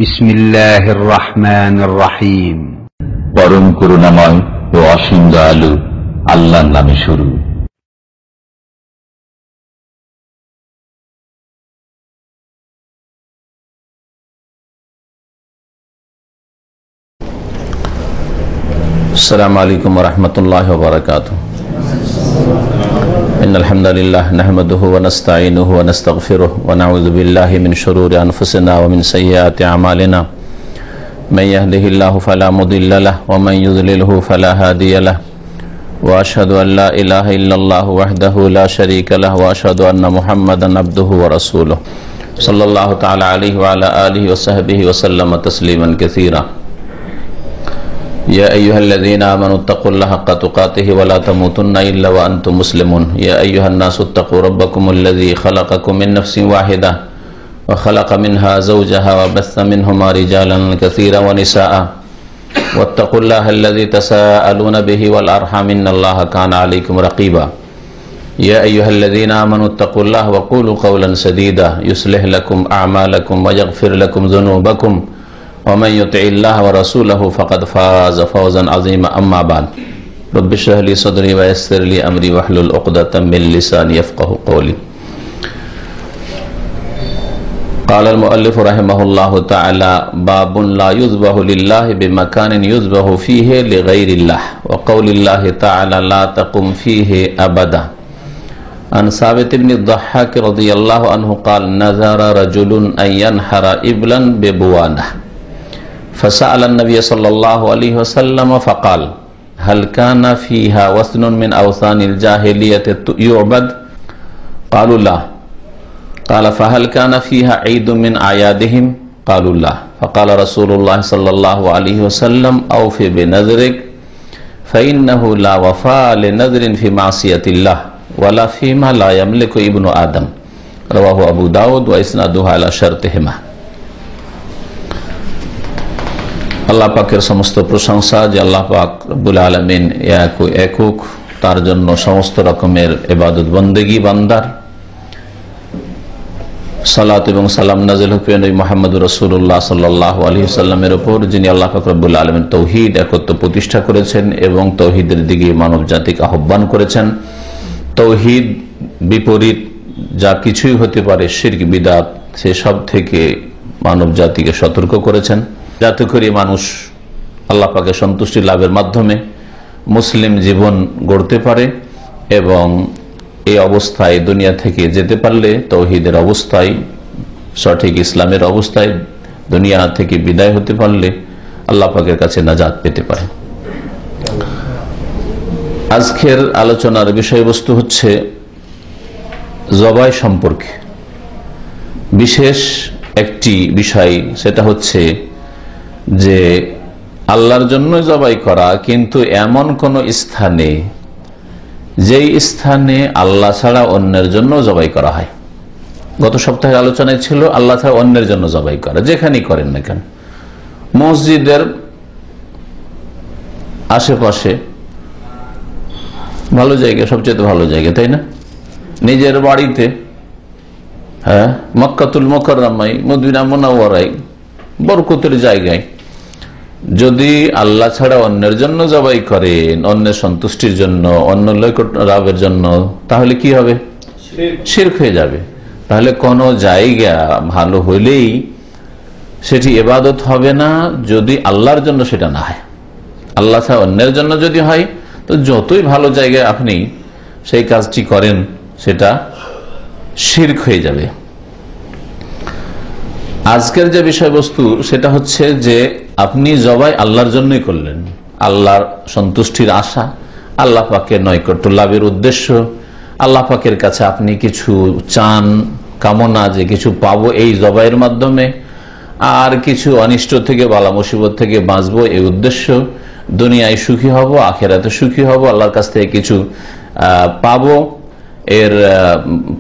বিসমিল্লাহির রহমানির রহিম। পরম করুণাময় ও অসীম দয়ালু আল্লাহর নামে শুরু। আসসালামু আলাইকুম ওয়া রাহমাতুল্লাহি ওয়া বারাকাতুহু। ইন্নাল হামদালিল্লাহ নাহমাদুহু ওয়া নাস্তাঈনুহু ওয়া নাস্তাগফিরুহু ওয়া নাউযু বিল্লাহি মিন শুরুরি আনফুসিনা ওয়া মিন সাইয়্যাতি আমালিনা। মান ইয়াহদিহিল্লাহু ফালা মুদিল্লা লাহু ওয়া মান ইউদ্লিলহু ফালা হাদিয়া লাহু। ওয়া আশহাদু আল লা ইলাহা ইল্লাল্লাহু ওয়াহদাহু লা শারীকা লাহু ওয়া আশহাদু আন্না মুহাম্মাদান আবদুহু ওয়া রাসূলুহু সাল্লাল্লাহু তাআলা আলাইহি ওয়া আলা আলিহি ওয়া সাহবিহি ওয়া সাল্লামা তাসলিমান কাসীরা। يا أيها الذين آمنوا اتقوا الله حق تقاته ولا تموتن إلا وأنتم مسلمون. يا أيها الناس اتقوا ربكم الذي خلقكم من نفس واحدة وخلق منها زوجها وبث منهما رجالا كثيرا ونساء واتقوا الله الذي تساءلون به والأرحام إن الله كان عليكم رقيبا. يا أيها الذين آمنوا اتقوا الله وقولوا قولا سديدا يصلح لكم أعمالكم ويغفر لكم ذنوبكم ومن يطع الله ورسوله فقد فاز فوزا عظيما. أما بعد رب اشرح لي صدري ويسر لي أمري واحلل عقدة من لساني يفقهوا قولي. قال المؤلف رحمه الله تعالى: باب لا يذبح لله بمكان يذبح فيه لغير الله وقول الله تعالى: لا تقم فيه أبدا. عن ثابت بن الضحاك رضي الله عنه قال: نذر رجل أن ينحر إبلا ببوانة فسأل النبي صلى الله عليه وسلم فقال: هل كان فيها وثن من أوثان الجاهلية يعبد؟ قالوا لا. قال: فهل كان فيها عيد من أعيادهم؟ قالوا لا. فقال رسول الله صلى الله عليه وسلم: أوف بنذرك فإنه لا وفاء لنذر في معصية الله ولا فيما لا يملك ابن آدم. رواه أبو داود وإسناده على شرطهما. আল্লাহ পাকের সমস্ত প্রশংসা যে আল্লাহ পাক রব্বুল আলামিন একক, তার জন্য সমস্ত রকমের ইবাদত বন্দেগী বান্দার। সালাত এবং সালাম নাযিল হোক নবী মুহাম্মদ রাসূলুল্লাহ সাল্লাল্লাহু আলাইহি ওয়াসাল্লামের উপর, যিনি আল্লাহ পাক রব্বুল আলামিন তাওহীদ একত্ব প্রতিষ্ঠা করেছেন এবং তাওহীদের দিকে মানব জাতিকে আহ্বান করেছেন। তাওহীদ বিপরীত যা কিছুই হতে পারে, শিরক বিদআত, সেসব থেকে মানব জাতিকে সতর্ক করেছেন, যাতে করে মানুষ আল্লাহ পাকের সন্তুষ্টি লাভের মাধ্যমে মুসলিম জীবন গড়তে পারে এবং এই অবস্থায় দুনিয়া থেকে যেতে পারলে তাওহীদের অবস্থায়, সঠিক ইসলামের অবস্থায় দুনিয়া থেকে বিদায় হতে পারলে আল্লাহ পাকের কাছে নাজাত পেতে পারে। আজকের আলোচনার বিষয়বস্তু হচ্ছে জবাই সম্পর্কে বিশেষ একটি বিষয়। সেটা হচ্ছে যে আল্লাহর জন্য জবাই করা, কিন্তু এমন কোন স্থানে যেই স্থানে আল্লাহ ছাড়া অন্যের জন্য জবাই করা হয়। গত সপ্তাহের আলোচনায় ছিল আল্লাহ ছাড়া অন্যের জন্য জবাই করা, যেখানেই করেন না কেন, মসজিদের আশেপাশে ভালো জায়গা, সবচেয়ে ভালো জায়গা, তাই না? নিজের বাড়িতে, হ্যাঁ, মক্কাতুল মুকাররমায়, মদিনা মুনাওয়ারায়, বরকতের জায়গায় যদি আল্লাহ ছাড়া অন্যের জন্য জবাই করেন, অন্যের সন্তুষ্টির জন্য, অন্য লাভের জন্য, তাহলে কি হবে? শিরক হয়ে যাবে। তাহলে কোন জায়গা ভালো হইলেই সেটি ইবাদত হবে না যদি আল্লাহর জন্য সেটা না হয়। আল্লাহ ছাড়া অন্যের জন্য যদি হয়, তো যতই ভালো জায়গায় আপনি সেই কাজটি করেন, সেটা শিরক হয়ে যাবে। আজকের যে বিষয়বস্তু সেটা হচ্ছে যে আপনি জবাই আল্লাহর জন্যই করলেন, আল্লাহর সন্তুষ্টির আশা, আল্লাহ পাকের নৈকট্য লাভের উদ্দেশ্য, আল্লাহ পাকের কাছে আপনি কিছু চান, কামনা যে কিছু পাবো এই জবাইয়ের মাধ্যমে, আর কিছু অনিষ্ট থেকে, বালা মুসিবত থেকে বাঁচবো এই উদ্দেশ্য, দুনিয়ায় সুখী হব, আখিরাতে সুখী হব, আল্লাহর কাছ থেকে কিছু পাবো এর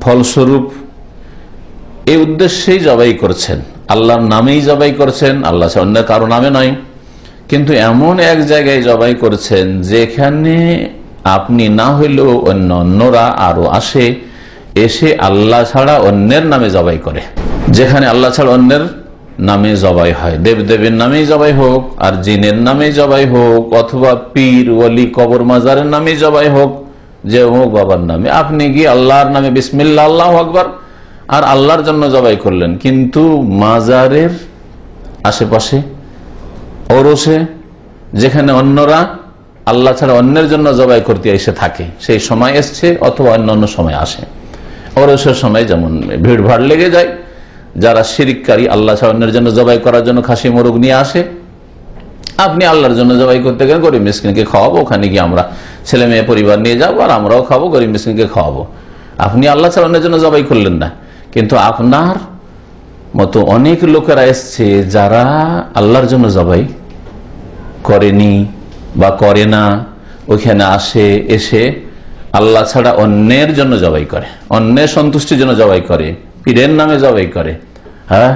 ফলস্বরূপ, এই উদ্দেশ্যেই জবাই করছেন, আল্লাহর নামেই জবাই করছেন, আল্লাহ অন্য কারো নামে নয়। কিন্তু এমন এক জায়গায় জবাই করছেন যেখানে আপনি না হইলেও অন্যরা আরো এসে আল্লাহ ছাড়া অন্যের নামে জবাই করে। যেখানে আল্লাহ ছাড়া অন্যের নামে জবাই হয়, দেবদেবীর নামে জবাই হোক, আর জিনের নামে জবাই হোক, অথবা পীর ওলি কবর মাজারের নামে জবাই হোক, যে অমুক বাবার নামে, আপনি গিয়ে আল্লাহর নামে বিসমিল্লাহ আল্লাহু আকবার আর আল্লাহর জন্য জবাই করলেন, কিন্তু মাজারের আশেপাশে ওরসে যেখানে অন্যরা আল্লাহ ছাড়া অন্যের জন্য জবাই করতে এসে থাকে, সেই সময় এসছে অথবা অন্য সময় আসে। ওরসের সময় যেমন ভিড় ভাড় লেগে যায়, যারা শিরককারী আল্লাহ ছাড়া অন্যের জন্য জবাই করার জন্য খাসি মোরগ নিয়ে আসে, আপনি আল্লাহর জন্য জবাই করতে গেলে গরিব মিসকিনকে খাওয়াবো, ওখানে গিয়ে আমরা ছেলে মেয়ে পরিবার নিয়ে যাবো আর আমরাও খাবো, গরিব মিসকিনকে খাওয়াবো। আপনি আল্লাহ ছাড়া অন্যের জন্য জবাই করলেন না। কিন্তু আপনার মতো অনেক লোকেরা এসছে যারা আল্লাহর জন্য জবাই করেনি বা করে না, ওইখানে এসে আল্লাহ ছাড়া অন্যের জন্য জবাই করে, অন্যের সন্তুষ্টির জন্য জবাই করে, পীরের নামে জবাই করে। হ্যাঁ,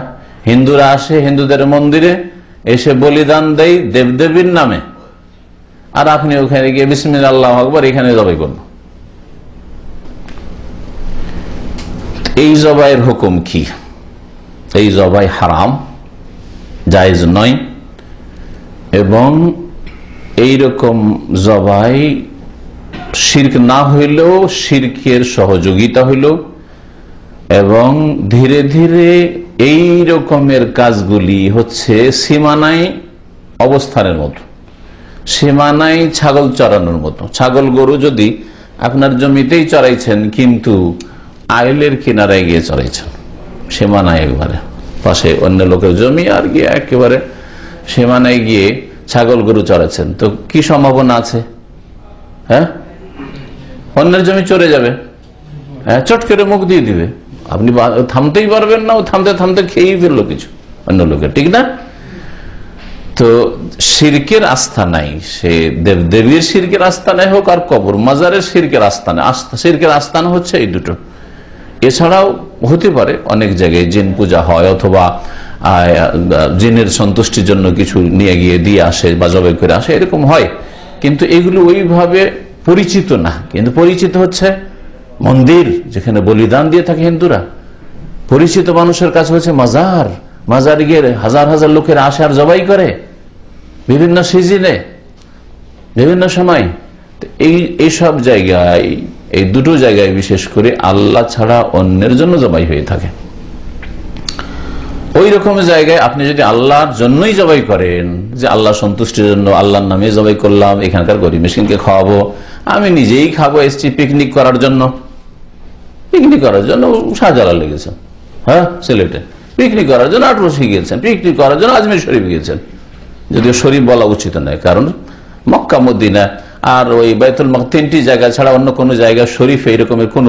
হিন্দুরা আসে হিন্দুদের মন্দিরে এসে বলিদান দেয় দেবদেবীর নামে, আর আপনি ওখানে গিয়ে বিসমিল্লাহ আল্লাহু আকবার এখানে জবাই করুন। এই জবাইয়ের হুকুম কি? এই জবাই হারাম, জায়েজ নয়, এবং এইরকম জবাই শিরক না হইলেও শিরকের সহযোগিতা হইল, এবং ধীরে ধীরে এই রকমের কাজগুলি হচ্ছে সীমানায় অবস্থানের মতো, সীমানায় ছাগল চড়ানোর মতো। ছাগল গরু যদি আপনার জমিতেই চড়াইছেন, কিন্তু আইলের কিনারায় গিয়ে চড়াইছেন, সীমানায় একবারে পাশে অন্য লোকের জমি, আর গিয়ে একেবারে সীমানায় গিয়ে ছাগল গরু চড়াচ্ছেন, তো কি সম্ভাবনা আছে? হ্যাঁ, অন্যের জমি চড়ে যাবে, হ্যাঁ, চট করে মুখ দিয়ে দিবে, আপনি থামতেই পারবেন না, ও থামতে থামতে খেয়েই ফেললো কিছু অন্য লোকের, ঠিক না? তো শিরকের আস্থানাই, সে দেবদেবীর শিরকের আস্থানাই হোক আর কবর মাজারের শিরকের আস্থানা, শিরকের আস্থানা হচ্ছে এই দুটো। এছাড়াও হতে পারে অনেক জায়গায় জিন পূজা হয়, অথবা জিনের সন্তুষ্টির জন্য কিছু নিয়ে গিয়ে দিয়ে আসে বা জবাই করে আসে, এরকম হয়, কিন্তু এগুলো ওইভাবে পরিচিত না। কিন্তু পরিচিত হচ্ছে মন্দির, যেখানে বলিদান দিয়ে থাকে হিন্দুরা। পরিচিত মানুষের কাছে হচ্ছে মাজার, মাজারে গিয়ে হাজার হাজার লোকের আসে আর জবাই করে বিভিন্ন সিজনে, বিভিন্ন সময়। এইসব জায়গায়, এই দুটো জায়গায় বিশেষ করে আল্লাহ ছাড়া অন্যের জন্য জবাই হয়ে থাকে। ওই রকম জায়গায় আপনি যদি আল্লাহর জন্যই জবাই করেন, যে আল্লাহ সন্তুষ্টির জন্য আল্লাহর নামে জবাই করলাম, এখানকার গরিব মিসকিনকে খাওয়াবো, আমি নিজেই খাবো, এসছি পিকনিক করার জন্য, পিকনিক করার জন্য শাহজালালে গেছেন, হ্যাঁ সিলেটে পিকনিক করার জন্য আটরসি গিয়েছেন, পিকনিক করার জন্য আজমির শরীফ গিয়েছেন, যদিও শরীফ বলা উচিত নয়, কারণ মক্কা মদিনা আর ওই বাইতুল মুকাদ্দাস তিনটি জায়গা ছাড়া অন্য কোনো জায়গা শরীফ এইরকমের কোন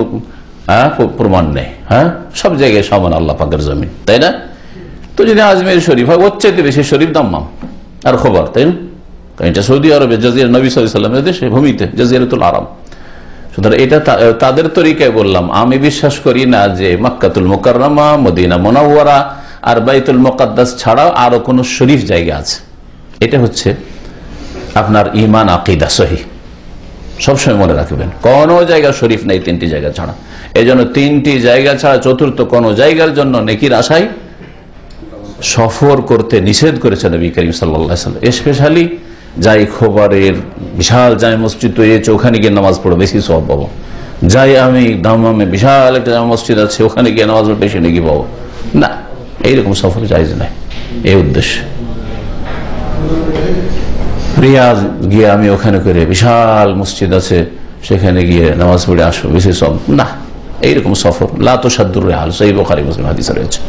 প্রমাণ নেই। হ্যাঁ, সব জায়গায় সমান আল্লাহ পাকের জমিন, তাই না? তো যদি আজমির শরীফ হয়, ওর চাইতে বেশি শরীফ দাম্মাম আর খবর, তাই না? কারণ এটা সৌদি আরবে জাজিরা নবী সাল্লাল্লাহু আলাইহি ওয়াসাল্লামের দেশে, ভূমিতে, জাজিরাতুল আরব। সুতরাং এটা তাদের তরিকায় বললাম। আমি বিশ্বাস করি না যে মক্কাতুল মুকাররমা, মদিনা মুনাওয়ারা আর বাইতুল মুকাদ্দাস ছাড়াও আরো কোন শরীফ জায়গা আছে। এটা হচ্ছে আপনার ঈমান আকীদা সহিহ, সবসময় মনে রাখবেন। কোন জায়গা শরীফ নেই তিনটি জায়গা ছাড়া। এই জন্য তিনটি জায়গা ছাড়া চতুর্থ কোন জায়গার জন্য নেকির আশায় সফর করতে নিষেধ করেছেন নবী করিম সাল্লাল্লাহু আলাইহি ওয়াসাল্লাম। স্পেশালি যাই খবরের বিশাল জামে মসজিদ তৈরি হয়েছে, ওখানে গিয়ে নামাজ পড়ো, বেশি সওয়াব পাবো। যাই আমি দামামে বিশাল একটা জামে মসজিদ আছে, ওখানে গিয়ে নামাজ পড়ো, বেশি নেকি পাবো না। এইরকম সফর জায়েজ নাই এই উদ্দেশ্যে। রিয়াজ গিয়ে আমি ওখানে করে বিশাল মসজিদ আছে, সেখানে গিয়ে নামাজ পড়ে আসবো, বেশি সওয়াব না। এইরকম সফর লা তুসাদ্দুর রিহাল, সহিহ বুখারী মুসলিম হাদিসে রয়েছে।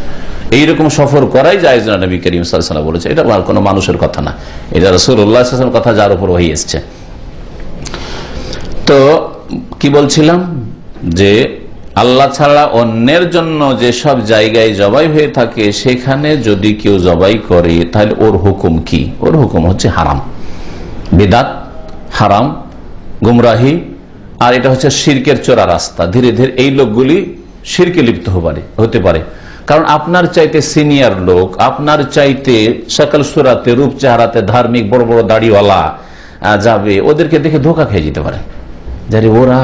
এইরকম সফর করাই জায়েজ না, নবী করিম সাল্লাল্লাহু আলাইহি ওয়াসাল্লাম বলেছে। এটা কোনো মানুষের কথা না, এটা রাসূলুল্লাহ সাল্লাল্লাহু আলাইহি ওয়াসাল্লামের কথা, যার উপর ওহী এসেছে। তো কি বলছিলাম, যে আল্লাহ ছাড়া অন্যের জন্য যে সব জায়গায় জবাই হয়ে থাকে, সেখানে যদি কেউ জবাই করে তাহলে ওর হুকুম কি? ওর হুকুম হচ্ছে হারাম, বিদআত, হারাম, গুমরাহি, আর এটা হচ্ছে শিরকের চোরা রাস্তা। ধীরে ধীরে এই লোকগুলি শিরকে লিপ্ত হতে পারে। কারণ আপনার চাইতে সিনিয়র লোক, আপনার চাইতে সকল সুরাতে, রূপ চেহারাতে ধার্মিক, বড় বড় দাড়িওয়ালা যাবে, ওদেরকে দেখে ধোকা খেয়ে যেতে পারে, যারে ওরা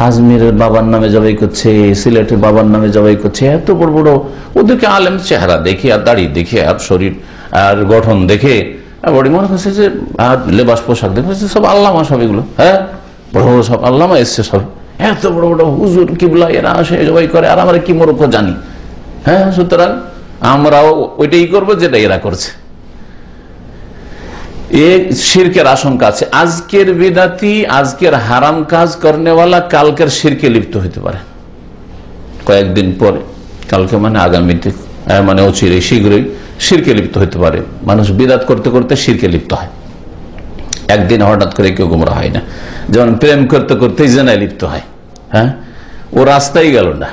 আজমিরের বাবার নামে জবাই করছে, সিলেটের বাবার নামে জবাই করছে, এত বড় বড় ওদেরকে আলেম চেহারা দেখে আর দাড়ি দেখে আর শরীর আর গঠন দেখে বড়ি মনে করছে যে আর লেবাস পোশাক দেখে সব আল্লামা, সব এগুলো হ্যাঁ বড় বড় সব আল্লামা এসছে, সব এত বড় বড় হুজুর কিবলা এরা আসে জবাই করে, আর আমরা কি মূর্খ জানি। হ্যাঁ, সুতরাং আমরাও ওইটাই করবো যেটা এরা করছে। শিরকের আশঙ্কা আছে। আজকের বিদাতি, আজকের হারাম কাজ করনেওয়ালা কালকের শিরকে লিপ্ত হইতে পারে কয়েকদিন পরে, কালকে মানে আগামীতে, মানে অচিরে শীঘ্রই শিরকে লিপ্ত হইতে পারে। মানুষ বিদাত করতে করতে শিরকে লিপ্ত হয়, একদিন হঠাৎ করে কেউ গোমরা হয় না। যেমন প্রেম করতে করতেই জেনায় লিপ্ত হয়। হ্যাঁ, ও রাস্তাই গেল না,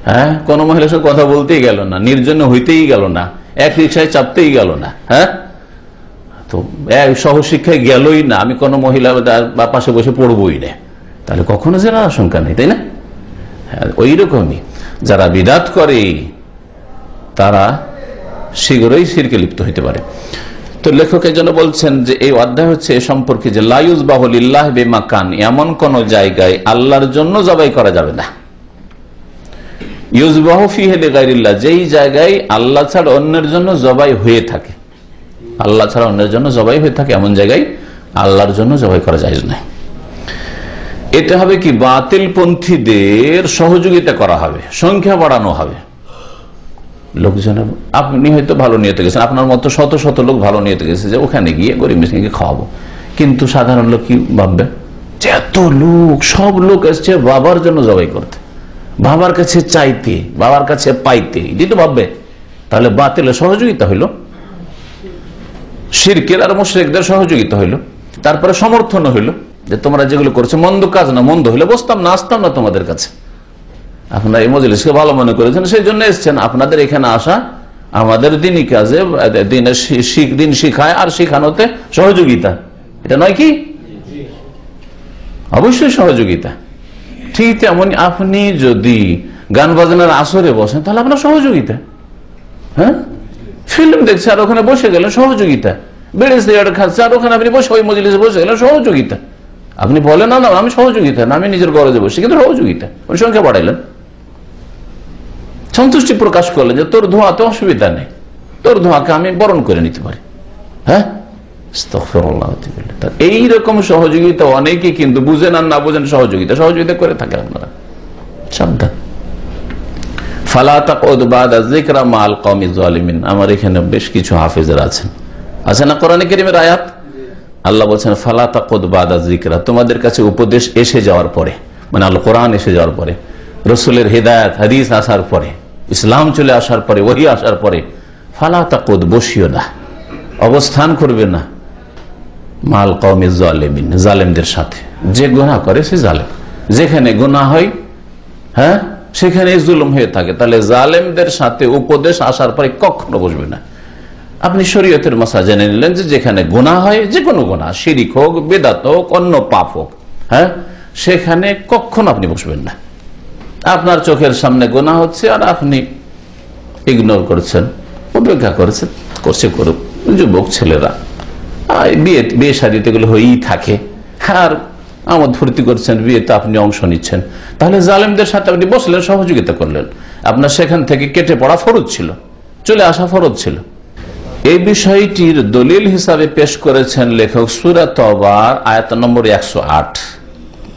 হ্যাঁ কোনো মহিলার সাথে কথা বলতেই গেল না, নির্জনে হইতেই গেল না, এক রিক্সায় চাপতেই গেল না, হ্যাঁ তো সহশিক্ষায় গেলই না, আমি কোনো মহিলা বা পাশে বসে পড়বই না, তাহলে কখনো জেনার আশঙ্কা নেই, তাই না? হ্যাঁ, ওই রকমই যারা বিদাত করে তারা শীঘ্রই শিরকে লিপ্ত হইতে পারে। তো লেখক এই জন্য বলছেন যে এই অধ্যায় হচ্ছে এ সম্পর্কে যে লা ইউযবাহু লিল্লাহি বিমাকান, এমন কোন জায়গায় আল্লাহর জন্য জবাই করা যাবে না। ইউযবাহু ফিহি লিগাইরিল্লাহ, যেই জায়গায় আল্লাহ ছাড়া অন্যের জন্য জবাই হয়ে থাকে, আল্লাহ ছাড়া অন্যের জন্য জবাই হয়ে থাকে এমন জায়গায় আল্লাহর জন্য জবাই করা যায় না। এতে হবে কি, বাতিল পন্থীদের সহযোগিতা করা হবে, সংখ্যা বাড়ানো হবে। লোকজনের, আপনি হয়তো ভালো নিয়তে গেছেন, আপনার মতো শত শত লোক ভালো নিয়তে গেছে যে ওখানে গিয়ে গরিব মিসকিনকে খাওয়াবো, কিন্তু সাধারণ লোক কি ভাববে? এত লোক, সব লোক এসছে বাবার জন্য জবাই করতে, বাবার কাছে চাইতে, বাবার কাছে পাইতে, এটি তো ভাববে। তাহলে বাতিলের সহযোগিতা হইল, শিরকের আর মুশরিকদের সহযোগিতা হইল, তারপরে সমর্থন হইল যে তোমরা যেগুলো করছো মন্দ কাজ না, মন্দ হইলে বসতাম না, আসতাম না তোমাদের কাছে। আপনারা এই মজলিসকে ভালো মনে করেছেন, সেই জন্য এসছেন। আপনাদের এখানে আসা আমাদের দিনই কাজে, দিন শিখায় আর শিখানোতে সহযোগিতা, এটা নয় কি? অবশ্যই সহযোগিতা। ঠিক তেমন আপনি যদি গান বাজনার আসরে বসেন তাহলে আপনার সহযোগিতা। হ্যাঁ, ফিল্ম দেখছে আর ওখানে বসে গেলেন সহযোগিতা, বেড়ে সিগারেট খাচ্ছে আর ওখানে আপনি বসে ওই মজলিসে বসে গেলেন সহযোগিতা। আপনি বলেন না আমি সহযোগিতা না, আমি নিজের গরজে বসে, কিন্তু সহযোগিতা, ওই সংখ্যা বাড়াইলেন, সন্তুষ্টি প্রকাশ করলেন যে তোর ধোঁয়াতে অসুবিধা নেই, তোর ধোঁয়াকে আমি বরণ করে নিতে পারি। হ্যাঁ, এইরকম সহযোগিতা অনেকে কিন্তু বুঝেন আর না বুঝেন সহযোগিতা করে থাকে। আপনারা সাবধান। আমার এখানে বেশ কিছু হাফেজের আছেন, আছে না কোরআনে কারীমের আয়াত? আল্লাহ বলছেন ফালা তাকুদ বাদা যিকরা, তোমাদের কাছে উপদেশ এসে যাওয়ার পরে, মানে আল কোরআন এসে যাওয়ার পরে, রসুলের হিদায়াত হাদিস আসার পরে, ইসলাম চলে আসার পরে, ওহী আসার পরে, ফালা তাকুদ, বসিও না, অবস্থান করবে না, মাল কওমি যালিমিন, জালেমদের সাথে। যে গুনাহ করে সে জালেম, যেখানে গুনাহ হয় হ্যাঁ সেখানে জুলুম হয়ে থাকে, তাহলে জালেমদের সাথে উপদেশ আসার পরে কখনো বসবে না। আপনি শরীয়তের মাসলা জেনে নিলেন যে যেখানে গুনাহ হয়, যে কোনো গুনাহ, শিরিক হোক, বেদাত হোক, অন্য পাপ হোক, হ্যাঁ সেখানে কখনো আপনি বসবেন না। আপনার চোখের সামনে গুনাহ হচ্ছে আর আপনি ইগনোর করছেন, উপেক্ষা করেছেন, করুক। যুবক ছেলেরা বিয়ে শাদীতে গুলো হয়েই থাকে, আর আমোদ ফুর্তি করছেন, বিয়েতে আপনি অংশ নিচ্ছেন, তাহলে জালেমদের সাথে আপনি বসলেন, সহযোগিতা করলেন। আপনার সেখান থেকে কেটে পড়া ফরজ ছিল, চলে আসা ফরজ ছিল। এই বিষয়টির দলিল হিসাবে পেশ করেছেন লেখক সূরা তাওবার আয়াত নম্বর 108,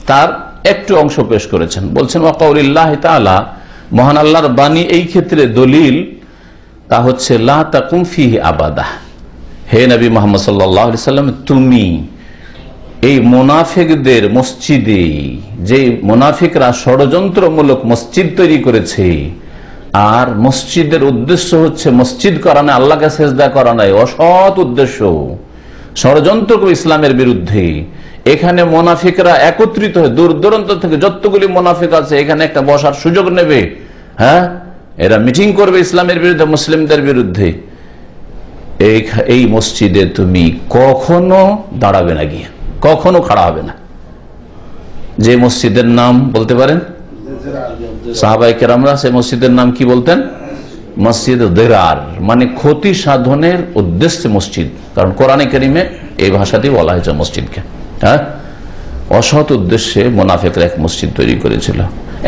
তার একটু অংশ পেশ করেছেন। বলছেন ওয়াকাউলিল্লাহি তাআলা, মহান আল্লাহর বাণী এই ক্ষেত্রে দলিল, তা হচ্ছে লা তাকুম ফিহি আবাদা, হে নবী মুহাম্মদ সাল্লাল্লাহু আলাইহি সাল্লাম, তুমি এই মুনাফিকদের মসজিদে, যে মুনাফিকরা ষড়যন্ত্রমূলক মসজিদ তৈরি করেছে, আর মসজিদের উদ্দেশ্য হচ্ছে মসজিদ করা নয়, আল্লাহকে সেজদা করা নয়, অসৎ উদ্দেশ্য, ষড়যন্ত্র ইসলামের বিরুদ্ধে, এখানে মুনাফিকরা একত্রিত হয়ে দূর দূরান্ত থেকে যতগুলি মুনাফিক আছে এখানে একটা বসার সুযোগ নেবে, হ্যাঁ এরা মিটিং করবে ইসলামের বিরুদ্ধে, মুসলিমদের বিরুদ্ধে। এই মসজিদে তুমি কখনো দাঁড়াবে না, গিয়ে কখনো খাড়া হবে না। যে মসজিদের নাম বলতে পারেন, সাহাবায়ে কেরামরা সেই মসজিদের নাম কি বলতেন? মসজিদ দিরার, মানে ক্ষতি সাধনের উদ্দেশ্যে মসজিদ, কারণ কোরআনে কারীমে এই ভাষাতেই বলা হয়েছে মসজিদকে। হ্যাঁ, অসৎ উদ্দেশ্যে মুনাফিকরা এক মসজিদ তৈরি করেছিল।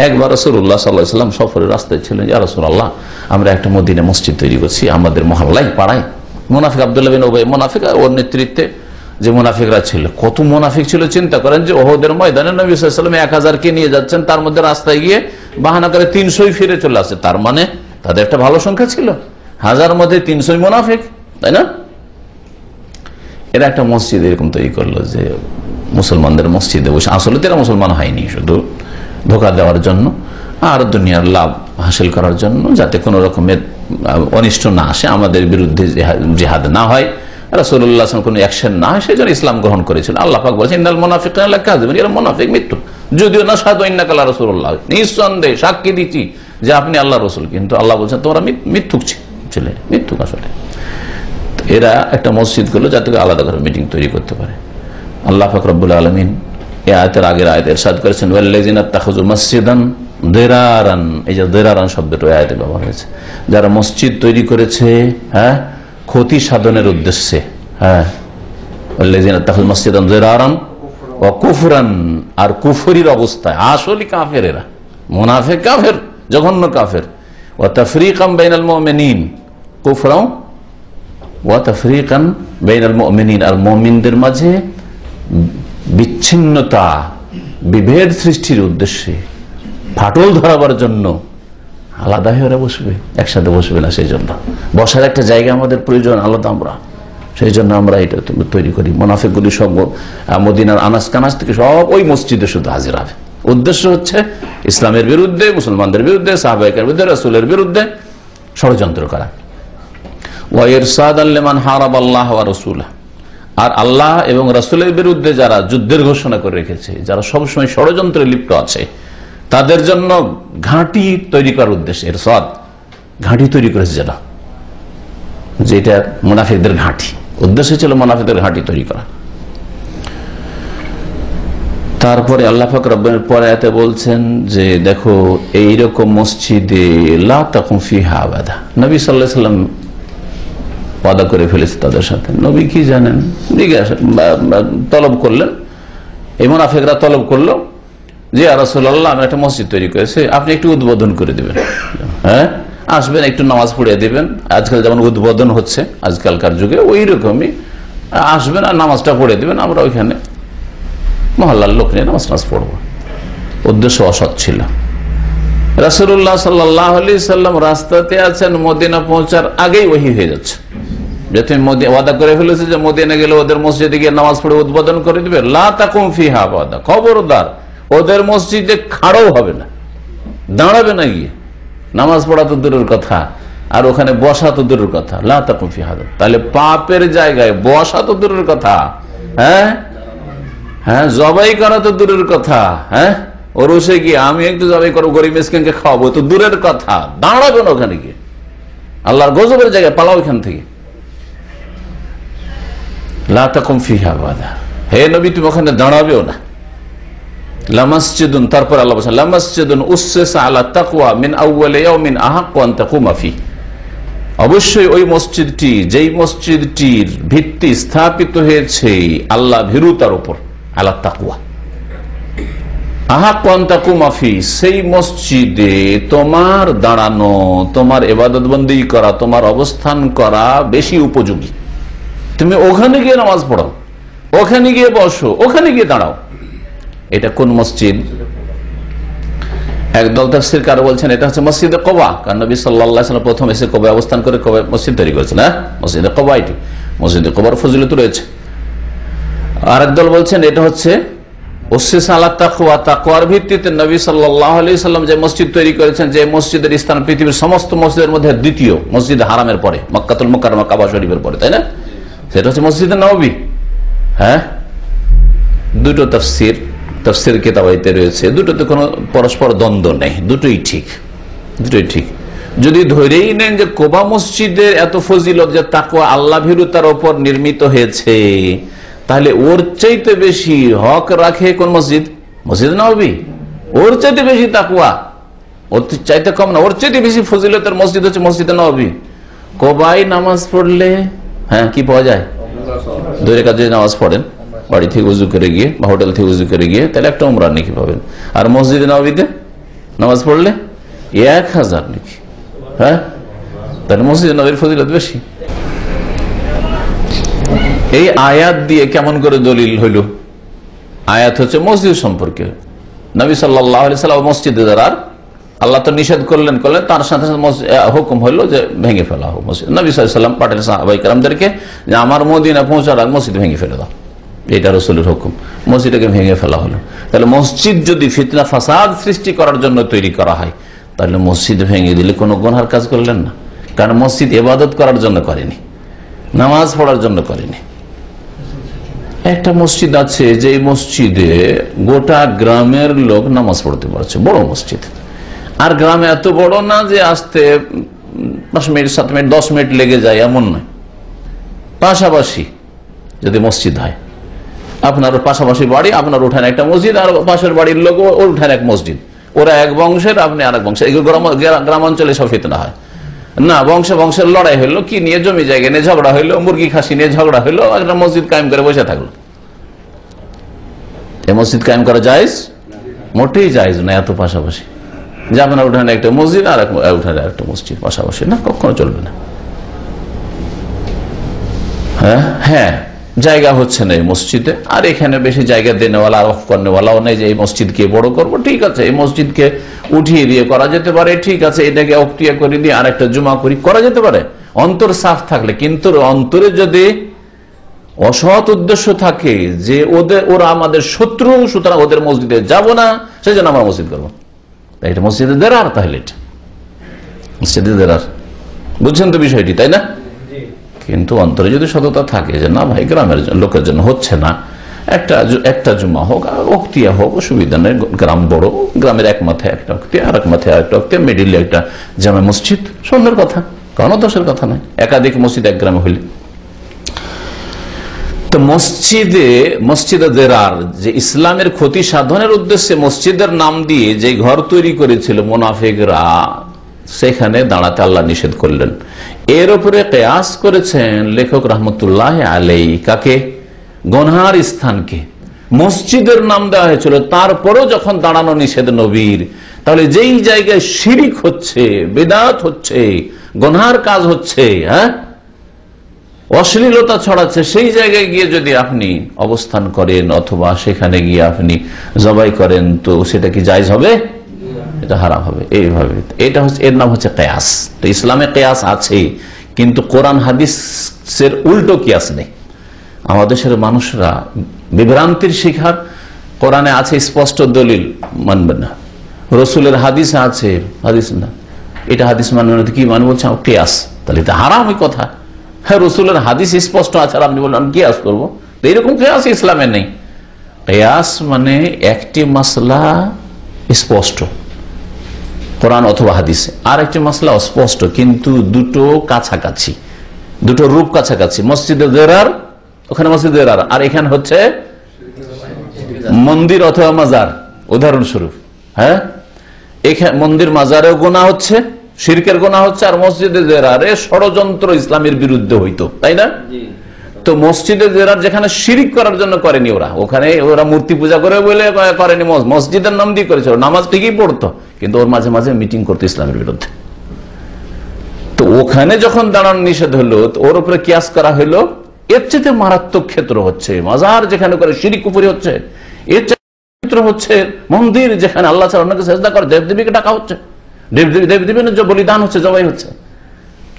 একবার রাসূলুল্লাহ সাল্লাল্লাহু আলাইহি ওয়াসাল্লাম সফরের রাস্তায় ছিলেন, ইয়া রাসূলুল্লাহ আমরা একটা মদিনা মসজিদ তৈরি করছি আমাদের মহল্লায় পাড়ায়। মুনাফিক আব্দুল্লাহ বিন উবাই মুনাফিক, ওর নেতৃত্বে যে মুনাফিকরা ছিল, কত মুনাফিক ছিল চিন্তা করেন। যে ওহদের ময়দানে নবী সাল্লাল্লাহু আলাইহি ওয়াসাল্লাম 1000 নিয়ে যাচ্ছেন, তার মধ্যে রাস্তায় গিয়ে বাহানা করে 300 ফিরে চলে আসছে। তার মানে তাদের একটা ভালো সংখ্যা ছিল, 1000 মধ্যে 300 মুনাফিক, তাই না? এরা একটা মসজিদ এরকম তৈরি করলো যে মুসলমানদের মসজিদে বসে, আসলে এরা মুসলমান হয়নি, শুধু ধোঁকা দেওয়ার জন্য আর দুনিয়ার লাভ হাসিল করার জন্য, যাতে কোনো রকমের অনিষ্ট না আসে, আমাদের বিরুদ্ধে জিহাদ না হয়, রাসূলুল্লাহ কোনো অ্যাকশন না হয়, সেই জন্য ইসলাম গ্রহণ করেছিল। আল্লাহ পাক বলেছেন ইন্নাল মুনাফিকিনা লাকাযিবুন, এরা মুনাফিক মিথ্যুক, যদিও না সাদু ইন্নাকা রাসূলুল্লাহ, নিঃসন্দেহে সাক্ষী দিচ্ছি যে আপনি আল্লাহর রাসূল, কিন্তু আল্লাহ বলছেন তোমরা মিথ্যুক ছিলে, মিথ্যুক আসলে। এরা একটা মসজিদ করলো যাতে আলাদা করে মিটিং তৈরি করতে পারে। আল্লাহ পাক রব্বুল আলামিন এই আয়াতের আগের আয়াতে ইরশাদ করেছেন ওয়াল্লাযিনা ইত্তাখাযু মাসজিদান দিরারান, এই যে দিরারান শব্দটা ওই আয়াতে ব্যবহার হয়েছে, যারা মসজিদ তৈরি করেছে ক্ষতি সাধনের উদ্দেশ্যে, ওয়াল্লাযিনা ইত্তাখাযু মাসজিদান দিরারান ওয়া কুফরান, আর কুফরির অবস্থায়, আসলে কাফের এরা, মুনাফিক কাফের, জঘন্য কাফের, ওয়া তাফরীকান বাইনাল মুমিনিন, কুফরা ওয়া তাফরীকান বাইনাল মুমিনিন, আর মুমিনদের মাঝে বিচ্ছিন্নতা বিভেদ সৃষ্টির উদ্দেশ্যে, ফাটল ধরাবার জন্য আলাদা হয়ে ওরা বসবে, একসাথে বসবে না। সেই জন্য বসার একটা জায়গা আমাদের প্রয়োজন আলাদা, আমরা সেই জন্য আমরা এটা তৈরি করি। মুনাফিকগুলি সব মদিনার আনাস কানাস থেকে সব ওই মসজিদে শুধু হাজির হবে। উদ্দেশ্য হচ্ছে ইসলামের বিরুদ্ধে, মুসলমানদের বিরুদ্ধে, সাহাবায়ে বিরুদ্ধে, রাসূলের বিরুদ্ধে ষড়যন্ত্র করা। ওয়া ইরসাদাল লিমান হারাবাল্লাহ ওয়া রাসূলাহ, আর আল্লাহ এবং রাসূলের বিরুদ্ধে যারা যুদ্ধের ঘোষণা করে রেখেছে, যারা সবসময় ষড়যন্ত্রে লিপ্ত আছে, তাদের জন্য ঘাঁটি তৈরি করার উদ্দেশ্যে ইরসাদ, ঘাঁটি তৈরি করেছে যারা, যেটা মুনাফিকদের ঘাঁটি, উদ্দেশ্য ছিল মুনাফিকদের ঘাঁটি তৈরি করা। তারপরে আল্লাহ পাক রব্বুল পরে আয়াতে বলছেন যে দেখো এইরকম মসজিদে লা তাকুম ফিহা আবাদা, নবী সাল্লাল্লাহু আলাইহি ওয়াসাল্লাম ওয়াদা করে ফেলেছে তাদের সাথে। নবী কি জানেন, তলব করলেন, এই মুনাফিকরা তলব করলো যে ইয়া রাসূলুল্লাহ আমি একটা মসজিদ তৈরি করেছি, আপনি একটু উদ্বোধন করে দিবেন, আসবেন একটু নামাজ পড়িয়ে দিবেন। আজকাল যেমন উদ্বোধন হচ্ছে আজকালকার যুগে, ওই রকমই আসবেন আর নামাজটা পড়িয়ে দিবেন, আমরা ওইখানে মহল্লার লোক নিয়ে নামাজ পড়বো। উদ্দেশ্য অসৎ ছিল। রাসূলুল্লাহ সাল্লাল্লাহু আলাইহি সাল্লাম রাস্তাতে আছেন, মদিনা পৌঁছার আগেই ওহী হয়ে যাচ্ছে যে তুমি ওয়াদা করে ফেলেছে যে মদিনা গেলে ওদের মসজিদে গিয়ে নামাজ পড়ে উদ্বোধন করে দিবে। লা তাকুম ফিহা আবাদা, খবরদার ওদের মসজিদে খাড়াও হবে না, দাঁড়াবে না গিয়ে, নামাজ পড়া তো দূরের কথা আর ওখানে বসা তো দূরের কথা। লা তাকুম ফিহা, তাহলে পাপের জায়গায় বসা তো দূরের কথা, জবাই করা তো দূরের কথা, ওরসে গিয়ে আমি একটু জবাই করবো, গরিব মিসকিনকে খাওয়াবো, তো দূরের কথা, দাঁড়াবে না ওখানে গিয়ে, আল্লাহর গজবের জায়গায় পালাও এখান থেকে। লা তাকুম ফিহা আবাদা, হে নবী তুমি ওখানে দাঁড়াবেও না। লামাসজিদুন, তারপর আল্লাহ বলেন লামাসজিদুন উসসিসা আলা তাকওয়া মিন আউওয়ালি ইয়াউমিন আহাক্কু আন তাকুমা ফি, অবশ্যই ওই মসজিদটি, যেই মসজিদটির ভিত্তি স্থাপিত হয়েছে আল্লাহ ভীরুতার উপর, আলা তাকওয়া আহাক্কু আন তাকুমা ফি, সেই মসজিদে তোমার দাঁড়ানো, তোমার ইবাদত বন্দেগী করা, তোমার অবস্থান করা বেশি উপযোগী। তুমি ওখানে গিয়ে নামাজ পড়ো, ওখানে গিয়ে বসো, ওখানে গিয়ে দাঁড়াও। এটা কোন মসজিদ? একদল তাফসীরকার বলছেন এটা হচ্ছে মসজিদে কুবা, কারণ নবী সাল্লাল্লাহু আলাইহি ওয়াসাল্লাম প্রথম এসে কুবায় অবস্থান করে কুবায় মসজিদ তৈরি করেছেন। মসজিদে কুবা, এটি মসজিদে কুবার ফজিলত রয়েছে। আর একদল বলছেন এটা হচ্ছে উসসিসা আলা তাকওয়া, তাকওয়ার ভিত্তিতে নবী সাল্লাল্লাহু আলাইহি ওয়াসাল্লাম যে মসজিদ তৈরি করেছেন, যে মসজিদের স্থান পৃথিবীর সমস্ত মসজিদের মধ্যে দ্বিতীয়, মসজিদ হারামের পরে, মক্কাতুল মুকাররমা, কাবা শরীফের পরে, তাই না? সেটা হচ্ছে মসজিদে নববী। দুটো তাফসীর কিতাবাইতে রয়েছে, দুটোতে কোনো পরস্পর দ্বন্দ্ব নেই, দুটোই ঠিক, দুটোই ঠিক। যদি ধরেই নেন যে কুবা মসজিদের এত ফজিলত যে তাকওয়া আল্লাহ ভীরুতার উপর নির্মিত হয়েছে, তাহলে ওর চাইতে বেশি হক রাখে কোন মসজিদ? মসজিদ নববী। ওর চাইতে বেশি তাকওয়া, ওর চাইতে কম না, ওর চাইতে বেশি ফজিলতের মসজিদ হচ্ছে মসজিদ নববী। কুবায় নামাজ পড়লে কি পাওয়া যায়? 2 রাকাত যদি নামাজ পড়েন বাড়ি থেকে উজু করে গিয়ে বা হোটেল থেকে উজু করে গিয়ে, তাহলে একটা উমরার নেকি পাবেন। আর মসজিদে নববীতে নামাজ পড়লে 1000 নেকি। হ্যাঁ, তাহলে মসজিদে নববীর ফজিলত বেশি। এই আয়াত দিয়ে কেমন করে দলিল হইল? আয়াত হচ্ছে মসজিদ সম্পর্কে। নবী সাল্লাল্লাহু আলাইহি ওয়াসাল্লাম মসজিদে যারা, আল্লাহ তো নিষেধ করলেন, তার সাথে সাথে হুকুম হইলো যে ভেঙে ফেলা হোক মসজিদ। নবী সাল্লাল্লাহু আলাইহি ওয়াসাল্লাম পাঠালেন সাহাবায়ে কেরামদেরকে যে আমার মদিনা পৌঁছার আগে মসজিদ ভেঙে ফেলে দাও, এটা রাসূলের হুকুম। মসজিদটাকে ভেঙে ফেলা হলো। তাহলে মসজিদ যদি ফিতনা ফাসাদ সৃষ্টি করার জন্য তৈরি করা হয়, তাহলে মসজিদ ভেঙে দিলে কোনো গুনার কাজ করলেন না, কারণ মসজিদ ইবাদত করার জন্য করেনি, নামাজ পড়ার জন্য করেনি। একটা মসজিদ আছে যে মসজিদে গোটা গ্রামের লোক নামাজ পড়তে পারছে, বড় মসজিদ। আর গ্রামে এত বড় না যে আসতে 5 মিনিট 7 মিনিট 10 মিনিট লেগে যায়, এমন নয়। পাশাপাশি যদি মসজিদ হয়, আপনার পাশাপাশি বাড়ি, আপনার উঠানে একটা মসজিদ, আর পাশের বাড়ির লোক ওর উঠানে এক মসজিদ, ওরা এক বংশের, আপনি আর এক বংশের। গ্রামাঞ্চলে সব ফিতনা হয় না, বংশের লড়াই হইলো, কি নিয়ে জমি জায়গা নিয়ে ঝগড়া হইলো, মুরগি খাসি নিয়ে ঝগড়া হইলো, একটা মসজিদ কায়েম করে বসে থাকলো। এই মসজিদ কায়েম করা জায়েজ? মোটেই জায়েজ না। এত পাশাপাশি যে আপনার উঠানে একটা মসজিদ আর উঠানে একটা মসজিদ পাশাপাশি, না, কখনো চলবে না। হ্যাঁ, জায়গা হচ্ছে না এই মসজিদে, আর এখানে বেশি জায়গা দেনেওয়ালা আর অফ করনেওয়ালাও নেই যে এই মসজিদকে বড় করবো। ঠিক আছে, এই মসজিদকে উঠিয়ে দিয়ে করা যেতে পারে, ঠিক আছে, এটাকে অক্টিয়া করে দিয়ে আর একটা জুমা করা যেতে পারে, অন্তর সাফ থাকলে। কিন্তু অন্তরে যদি অসৎ উদ্দেশ্য থাকে যে ওরা আমাদের শত্রু, সুতরাং ওদের মসজিদে যাব না, সেই জন্য আমরা মসজিদ করবো, এটা মসজিদে দেরার। তাহলে এটা মসজিদে দেরার, বুঝছেন তো বিষয়টি, তাই না? কিন্তু অন্তরে যদি সততা থাকে যে না ভাই, গ্রামের লোকের জন্য হচ্ছে না, একটা জুমা হোক, অক্তিয়া হোক, অসুবিধা নেই, গ্রাম বড়, গ্রামের এক মাথায় একটা অক্তিয়া, আর এক মাথায় একটা অক্তিয়া, মিডিলে একটা জামে মসজিদ, সুন্দর কথা, কোনো দোষের কথা নয়। একাধিক মসজিদ এক গ্রামে হইলে। তো মসজিদে দেরার, যে ইসলামের ক্ষতি সাধনের উদ্দেশ্যে মসজিদের নাম দিয়ে যে ঘর তৈরি করেছিল মুনাফিকরা, সেখানে দাঁড়াতে আল্লাহ নিষেধ করলেন। এর উপরে কিয়াস করেছেন লেখক রহমতুল্লাহ আলাইহি, কাকে? গুনহার স্থানকে। মসজিদের নাম দেওয়া হয়েছিল, তারপরেও যখন দাঁড়ানো নিষেধ নবীর, তাহলে যেই জায়গায় শিরিক হচ্ছে, বিদআত হচ্ছে, গুনহার কাজ হচ্ছে, হ্যাঁ, অশ্লীলতা ছড়াচ্ছে, সেই জায়গায় গিয়ে যদি আপনি অবস্থান করেন অথবা সেখানে গিয়ে আপনি জবাই করেন, তো সেটা কি জায়েজ হবে? এটা হারাম হবে। এইভাবে এটা হচ্ছে, এর নাম হচ্ছে কিয়াস। তো ইসলামে কিয়াস আছে, কিন্তু কোরআন হাদিসের উল্টো কিয়াস নেই। আমাদের দেশের মানুষরা বিভ্রান্তির শিকার। কোরআনে আছে স্পষ্ট দলিল, মানবে না। রসুলের হাদিসে আছে, হাদিস না, এটা হাদিস মানবে না, কি মানে বলছে কিয়াস, তাহলে এটা হারাম ওই কথা। হ্যাঁ, রসুলের হাদিস স্পষ্ট আছে, আর আপনি বললেন কিয়াস করবো, তো এইরকম কিয়াস ইসলামে নেই। কিয়াস মানে একটি মাসলা স্পষ্ট কোরআন অথবা হাদিসে, আর একটি মাসলা অস্পষ্ট, কিন্তু দুটো কাছাকাছি, দুটো রূপ কাছাকাছি। মসজিদে দেরার, ওখানে মসজিদে দেরার, আর এখানে হচ্ছে মন্দির অথবা মাজার, উদাহরণস্বরূপ। হ্যাঁ, এখানে মন্দির মাজারেও গুনাহ হচ্ছে, শিরকের গুনাহ হচ্ছে, আর মসজিদে দেরারে ষড়যন্ত্র ইসলামের বিরুদ্ধে হইতো, তাই না? তো মসজিদে দেরার যেখানে শিরিক করার জন্য করেনি ওরা, ওখানে ওরা মূর্তি পূজা করে বলে করেনি, মসজিদের নাম দিয়ে করেছে, নামাজ ঠিকই পড়তো, কিন্তু ওর মাঝে মাঝে মিটিং করতো ইসলামের বিরুদ্ধে। তো ওখানে যখন দাঁড়ানো নিষেধ হলো, তো ওর উপরে কিয়াস করা হলো। এর চেয়ে মারাত্মক ক্ষেত্র হচ্ছে মাজার যেখানে করে শিরিক কুফরি হচ্ছে, এর ক্ষেত্র হচ্ছে মন্দির যেখানে আল্লাহ ছাড়া অন্যকে সেজদা করে, দেবদেবীকে ডাকা হচ্ছে, দেবদেবীর বলিদান হচ্ছে, জবাই হচ্ছে।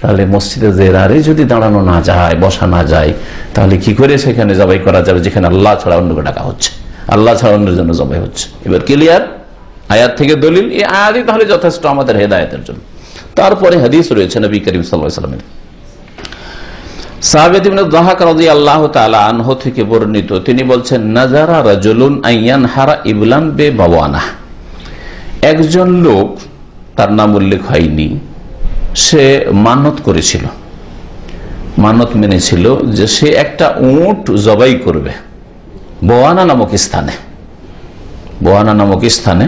তাহলে মসজিদে দেরারে যদি দাঁড়ানো না যায়, বসা না যায়, তাহলে কি করে সেখানে জবাই করা যাবে যেখানে আল্লাহ ছাড়া অন্যকে ডাকা হচ্ছে, আল্লাহ ছাড়া অন্যের জন্য জবাই হচ্ছে? এবার ক্লিয়ার? আয়াত থেকে দলিল, এই আয়াতই তাহলে যথেষ্ট আমাদের হেদায়েতের জন্য। তারপরে হাদিস রয়েছে নবী করিম সাল্লাল্লাহু আলাইহি ওয়াসাল্লামের। সাহাবী ইবনে যাহাক রাদিয়াল্লাহু তাআলা আনহু থেকে বর্ণিত, তিনি বলছেন, নাযারা রাজুলুন আইয়ানহারা ইবলান বিবাওয়ানা। একজন লোক, তার নাম উল্লেখ হয়নি, সে মানত করেছিল, মানত মেনেছিল যে সে একটা উট জবাই করবে বোয়ানা নামক স্থানে, বোয়ানা নামক স্থানে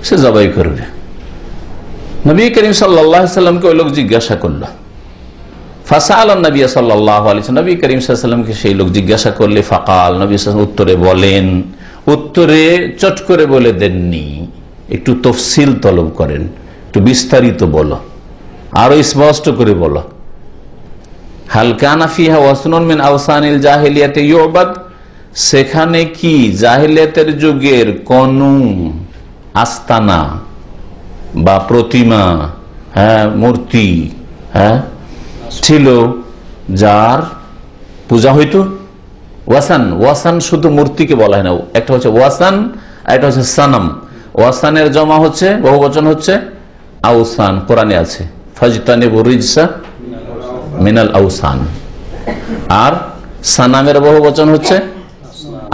সে জবাই করবে। নবী করিম সাল্লাল্লাহু আলাইহি ওয়াসাল্লামকে ওই লোক জিজ্ঞাসা করলো ফাসাল নবী সাল্লাল্লাহু আলাইহি ওয়াসাল্লাম, নবী করিম সাল্লাল্লাহু আলাইহি ওয়াসাল্লামকে সেই লোক জিজ্ঞাসা করলে ফাকাল, নবী সাল্লাল্লাহু আলাইহি ওয়াসাল্লাম উত্তরে বলেন, উত্তরে চট করে বলে দেননি, একটু তফসিল তলব করেন, একটু বিস্তারিত বলো, আরো স্পষ্ট করে বলো। হাল কানা ফিহা ওয়াসনুন মিন আওসানিল জাহিলিয়াতি ইউবাদ, সেখানে কি জাহিলিয়াতের যুগের কোন আস্তানা বা প্রতিমা, মূর্তি ছিল যার পূজা হইতো? ওয়াসান, ওয়াসান শুধু মূর্তিকে বলা হয় না, একটা হচ্ছে ওয়াসান, একটা হচ্ছে সানাম। ওয়াসানের জমা হচ্ছে, বহুবচন হচ্ছে আউসান, কোরআনে আছে ফাজতানিবু রিজসা মিনাল আউসান। আর সানামের বহুবচন হচ্ছে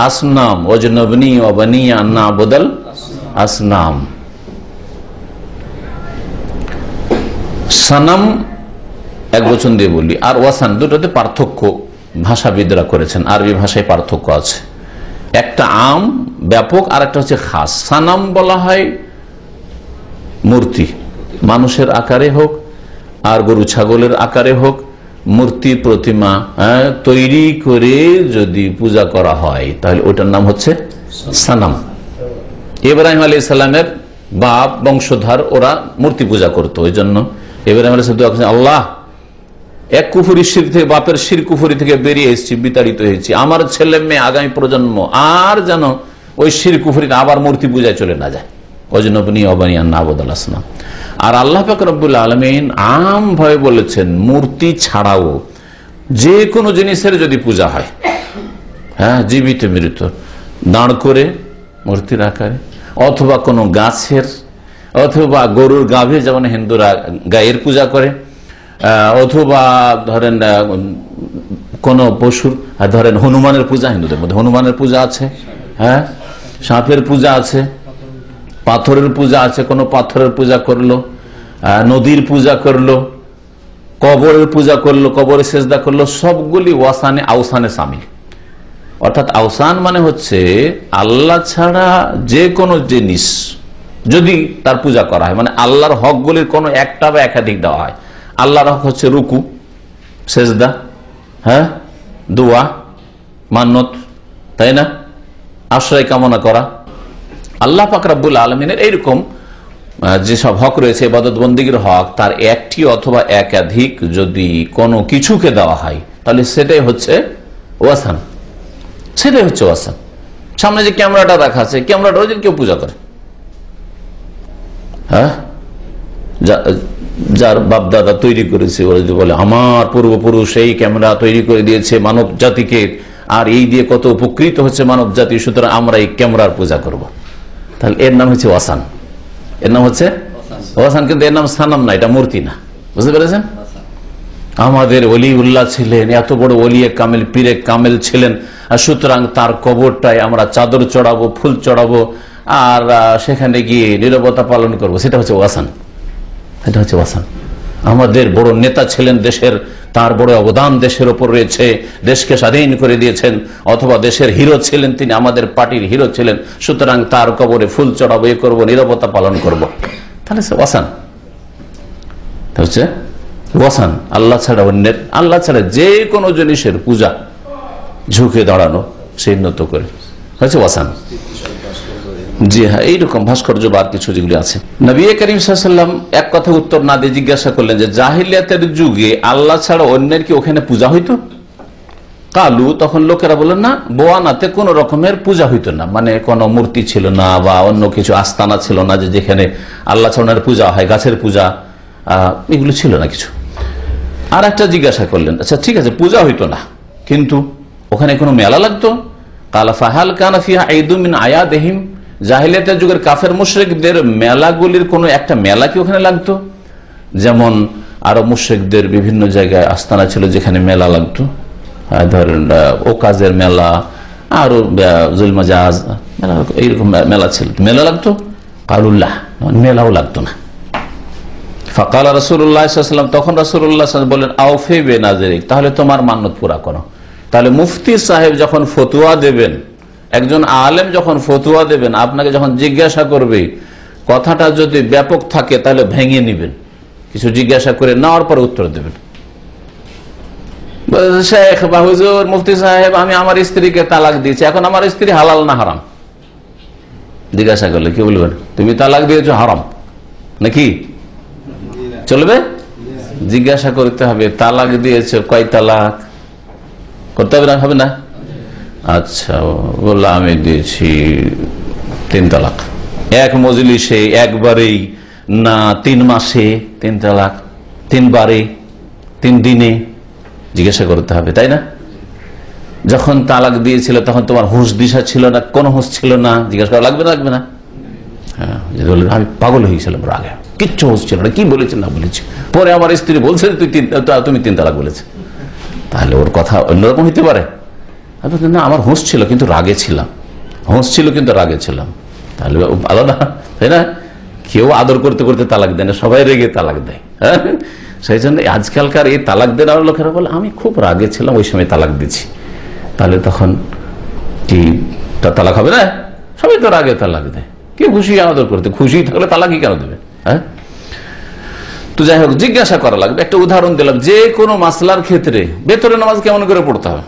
আসনাম, ওয়াজনবনি ওয়া বানিয়া আন না'বুদাল আসনাম। সানাম এক বচন দিয়ে বলি, আর ওয়াসান দুটোতে পার্থক্য ভাষাবিদরা করেছেন, আরবি ভাষায় পার্থক্য আছে, একটা আম ব্যাপক আর একটা হচ্ছে খাস। সানাম বলা হয় মূর্তি, মানুষের আকারে হোক আর গরু ছাগলের আকারে হোক, মূর্তি প্রতিমা তৈরি করে যদি পূজা করা হয় তাহলে ওটার নাম হচ্ছে সানাম। ইব্রাহিম আলাইহিস সালামের বাপ বংশধর ওরা মূর্তি পূজা করতো, ওই জন্য ইব্রাহিম আলাইহিস সালাম, আল্লাহ এক কুফরি শিরক থেকে, বাপের শিরক কুফরি থেকে বেরিয়ে এসেছি, বিতাড়িত হয়েছি, আমার ছেলে মেয়ে আগামী প্রজন্ম আর যেন ওই শিরক কুফরিতে আবার মূর্তি পূজায় চলে না যায়। ওয়াজনবনি ওয়া বানিয়া আন না'বুদাল আসনাম। আর আল্লাহ পাক রব্বুল আলামিন আম ভাবে বলেছেন মূর্তি ছাড়াও যে কোনো জিনিসের যদি পূজা হয়, জীবিত মৃত, দাঁড় করে মূর্তির আকারে, অথবা কোনো গাছের, অথবা গরুর গাভী, যেমন হিন্দুরা গায়ের পূজা করে, অথবা ধরেন কোন পশুর, ধরেন হনুমানের পূজা, হিন্দুদের মধ্যে হনুমানের পূজা আছে, সাপের পূজা আছে, পাথরের পূজা আছে, কোন পাথরের পূজা করলো, নদীর পূজা করলো, কবরের পূজা করলো, কবরে সেজদা করলো, সবগুলি ওয়াসানে আউসানে সামিল। অর্থাৎ আউসান মানে হচ্ছে আল্লাহ ছাড়া যে কোনো জিনিস যদি তার পূজা করা হয়, মানে আল্লাহর হকগুলির কোনো একটা বা একাধিক দেওয়া হয়। আল্লাহর হক হচ্ছে রুকু, সেজদা, দোয়া, মান্নত, তাই না, আশ্রয় কামনা করা। আল্লাহ পাক রব্বুল আলামিনের এইরকম যেসব হক রয়েছে, ইবাদত বন্দেগীর হক, তার একটি অথবা একাধিক যদি কোনো কিছুকে দেওয়া হয় তাহলে সেটাই হচ্ছে ওয়াসান, সেটাই হচ্ছে ওয়াসান। সামনে যে ক্যামেরাটা রাখা আছে, ক্যামেরাটা ওই কেউ পূজা করে, যার বাপ দাদা তৈরি করেছে, ওরা যদি বলে আমার পূর্বপুরুষ এই ক্যামেরা তৈরি করে দিয়েছে মানব জাতিকে, আর এই দিয়ে কত উপকৃত হচ্ছে মানব জাতি, সুতরাং আমরা এই ক্যামেরার পূজা করব, তাহলে এর নাম হচ্ছে ওয়াসান, এর নাম হচ্ছে ওয়াসান। কিন্তু এর নাম সানাম না, এটা মূর্তি না, বুঝতে পেরেছেন? আমাদের ওলিউল্লাহ ছিলেন, এত বড় ওলিয়ে কামেল, পীরে কামেল ছিলেন, সুতরাং তার কবরটায় আমরা চাদর চড়াবো, ফুল চড়াবো, আর সেখানে গিয়ে নীরবতা পালন করবো, সেটা হচ্ছে ওয়াসান, এটা হচ্ছে ওয়াসান। আমাদের বড় নেতা ছিলেন দেশের, তার বড় অবদান দেশের ওপর রয়েছে, দেশকে স্বাধীন করে দিয়েছেন, অথবা দেশের হিরো ছিলেন, তিনি আমাদের পার্টির হিরো ছিলেন, সুতরাং তার কবরে ফুল চড়াবো, এ করবো, নীরবতা পালন করব, তাহলে সে ওয়াসান হচ্ছে ওয়াসান। আল্লাহ ছাড়া অন্যের, আল্লাহ ছাড়া যে কোনো জিনিসের পূজা, ঝুঁকে দাঁড়ানো, সেই নত করে হচ্ছে ওয়াসান। জি হ্যাঁ, এইরকম ভাস্কর্য বা কিছু যেগুলি আছে। নবী করিম সাল্লাল্লাহু আলাইহি ওয়াসাল্লাম এক কথা উত্তর না দিয়ে জিজ্ঞাসা করলেন যে জাহিলিয়াতের যুগে আল্লাহ ছাড়া অন্যের কি ওখানে পূজা হইতো? কালু, তখন লোকেরা বললেন না, বোয়ানাতে কোন রকমের পূজা হইতো না, মানে কোনো মূর্তি ছিল না বা অন্য কিছু আস্তানা ছিল না যে যেখানে আল্লাহ ছাড়া পূজা হয়, গাছের পূজা, এগুলো ছিল না কিছু। আর একটা জিজ্ঞাসা করলেন, আচ্ছা ঠিক আছে পূজা হইতো না, কিন্তু ওখানে কোনো মেলা লাগতো? কালা ফাহাল কানা ফিহা ঈদুম মিন আয়াদিহিম, জাহিলিয়াতের যুগের কাফের মুশরিকদের মেলাগুলির কোনো একটা মেলা কি ওখানে লাগতো? যেমন আরব মুশরিকদের বিভিন্ন জায়গায় আস্তানা ছিল যেখানে মেলা লাগতো, ধরেন ওকাজের মেলা, আরো জুলমাজাজ মেলা, এইরকম মেলা ছিল, মেলা লাগতো? কালুল্লাহ, মেলাও লাগতো না। ফাকাল রাসূলুল্লাহ সাল্লাল্লাহু আলাইহি ওয়াসাল্লাম, তখন রাসূলুল্লাহ সাল্লাল্লাহু আলাইহি ওয়াসাল্লাম বলেন আউফি বিনাযরিক, তাহলে তোমার মান্নত পুরা করো। তাহলে মুফতি সাহেব যখন ফতোয়া দেবেন, একজন আলেম যখন ফতোয়া দেবেন, আপনাকে যখন জিজ্ঞাসা করবে, কথাটা যদি ব্যাপক থাকে তাহলে ভেঙে নিবেন, কিছু জিজ্ঞাসা করে নেওয়ার পর উত্তর দেবেন। শেখ বা হুজুর মুফতি সাহেব আমি আমার স্ত্রীকে তালাক দিয়েছি, এখন আমার স্ত্রী হালাল না হারাম? জিজ্ঞাসা করলে কি বলবেন? তুমি তালাক দিয়েছো হারাম নাকি? চলবে? জিজ্ঞাসা করতে হবে তালাক দিয়েছো কয় তালাক, করতে হবে না? হবে না? আচ্ছা বললো আমি দিয়েছি 3 তালাক, এক মজলিসে একবারেই না 3 মাসে 3 তালাক, 3 বারে 3 দিনে? জিজ্ঞাসা করতে হবে, তাই না? যখন তালাক দিয়েছিল তখন তোমার হুঁশ দিশা ছিল না, কোন হুঁশ ছিল না? জিজ্ঞাসা করা লাগবে না? লাগবে না? হ্যাঁ, আমি পাগল হয়ে গেছিলাম রাগে, কিচ্ছু হুঁশ ছিল না, কি বলেছি না বলেছি। পরে আমার স্ত্রী বলছে তুমি 3 তালাক বলেছে, তাহলে ওর কথা অন্যরকম হইতে পারে? না, আমার হুঁশ ছিল কিন্তু রাগে ছিলাম, হুঁশ ছিল কিন্তু রাগে ছিলাম, তাহলে আলাদা, তাই না? কেউ আদর করতে করতে তালাক দেয় না, সবাই রেগে তালাক দেয়। হ্যাঁ, সেই জন্য আজকালকার এই তালাক দেওয়ার লোকেরা বলে আমি খুব রাগে ছিলাম ওই সময় তালাক দিচ্ছি, তাহলে তখন কি তালাক হবে না? সবাই তো রাগে তালাক দেয়, কেউ খুশি আদর করতে, খুশি থাকলে তালাকই কেন দেবে? হ্যাঁ, তো যাই হোক জিজ্ঞাসা করা লাগবে। একটা উদাহরণ দিলাম, যে কোনো মাসলার ক্ষেত্রে বেতনের নামাজ কেমন করে পড়তে হবে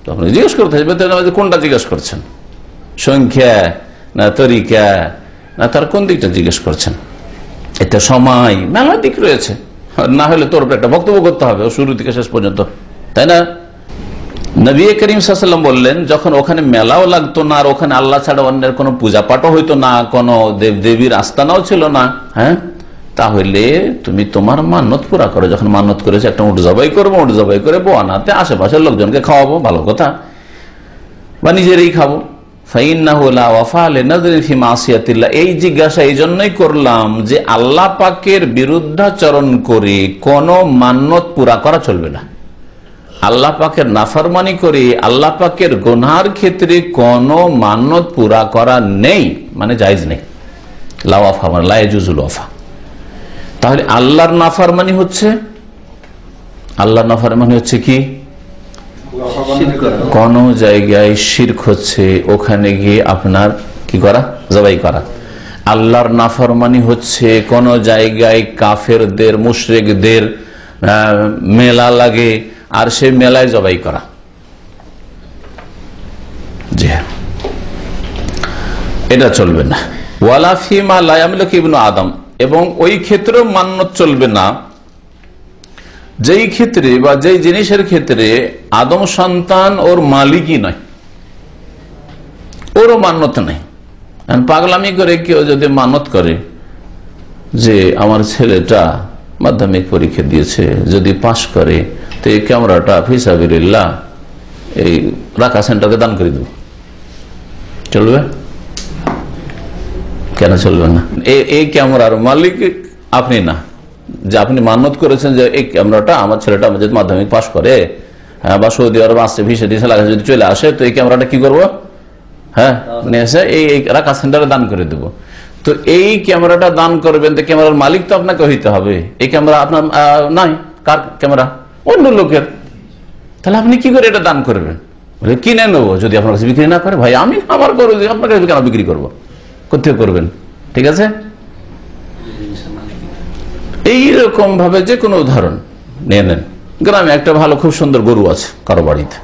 তখন জিজ্ঞেস করতে হবে, বেতনের নামাজ কোনটা জিজ্ঞেস করছেন, সংখ্যা না তরিকা না তার কোন দিকটা জিজ্ঞেস করছেন? এটা সময় মেলা দিক রয়েছে, না হলে তোর একটা বক্তব্য করতে হবে শুরু থেকে শেষ পর্যন্ত, তাই না? নবী করিম সাল্লাল্লাহু আলাইহি ওয়াসাল্লাম বললেন যখন ওখানে মেলাও লাগতো না আর ওখানে আল্লাহ ছাড়া অন্যের কোনো পূজা পাঠও হইতো না, কোনো দেব দেবীর আস্তানাও ছিল না, হ্যাঁ, তাহলে তুমি তোমার মান্যত পুরা করো। যখন মান্যত করেছে একটা উট জবাই করবো, উট জবাই করে বোয়ানাতে আশেপাশের লোকজনকে খাওয়াবো, ভালো কথা, বা নিজেরই খাবো। এই জিজ্ঞাসা এই জন্যই করলাম যে আল্লাহ পাকের বিরুদ্ধাচরণ করে কোন মান্যত পুরা করা চলবে না। আল্লাহ পাকের নাফরমানি করে আল্লাহ পাকের গুনার ক্ষেত্রে কোন মান্যত পুরা করা নেই, মানে জায়েজ নেই। লাওয়াফা মানে লায়াজুজুল ওয়াফা। তাহলে আল্লাহর নাফরমানি হচ্ছে কি? কোন জায়গায় শিরক হচ্ছে, ওখানে গিয়ে আপনার কি করা? জবাই করা। আল্লাহর নাফরমানি হচ্ছে কোন জায়গায় কাফেরদের মুশরিকদের মেলা লাগে আর সেই মেলায় জবাই করা। জি হ্যাঁ, এটা চলবে না। ওয়ালা ফিমা লা ইয়ামলিকু ইবনু আদম, এবং ওই ক্ষেত্রেও মান্যত চলবে না যেই ক্ষেত্রে বা যেই জিনিসের ক্ষেত্রে আদম সন্তান ওর মালিকই নয়, ওরও মান্যত নেই। পাগলামি করে কেউ যদি মানত করে যে আমার ছেলেটা মাধ্যমিক পরীক্ষা দিয়েছে, যদি পাশ করে তো এই ক্যামেরাটা ফিসাবিলিল্লাহ এই রাখা সেন্টারকে দান করে দেব, চলবে? কেন চলবে না? এই ক্যামেরার মালিক আপনি না, যে আপনি মান্যত করেছেন যে এই ক্যামেরাটা আমার ছেলেটা যদি মাধ্যমিক পাশ করে বা সৌদি আরব আসছে ভিসা টিসা লাগা যদি চলে আসে তো এই ক্যামেরাটা কি করবো? হ্যাঁ, নিয়ে এসে এই রাখা সেন্টারে দান করে দেবো। তো এই ক্যামেরাটা দান করবেন তো ক্যামেরার মালিক তো আপনাকে হইতে হবে। এই ক্যামেরা আপনার নাই, কার ক্যামেরা? অন্য লোকের। তাহলে আপনি কি করে এটা দান করবেন? বলে কিনে নেবো, যদি আপনার কাছে বিক্রি না করে। ভাই আমি আমার করবো, আপনার কাছে কেন বিক্রি করবো? কোথায় করবেন? ঠিক আছে, এইরকম ভাবে যে কোনো উদাহরণ নিয়ে নেন। গ্রামে একটা ভালো খুব সুন্দর গরু আছে কারো বাড়িতে,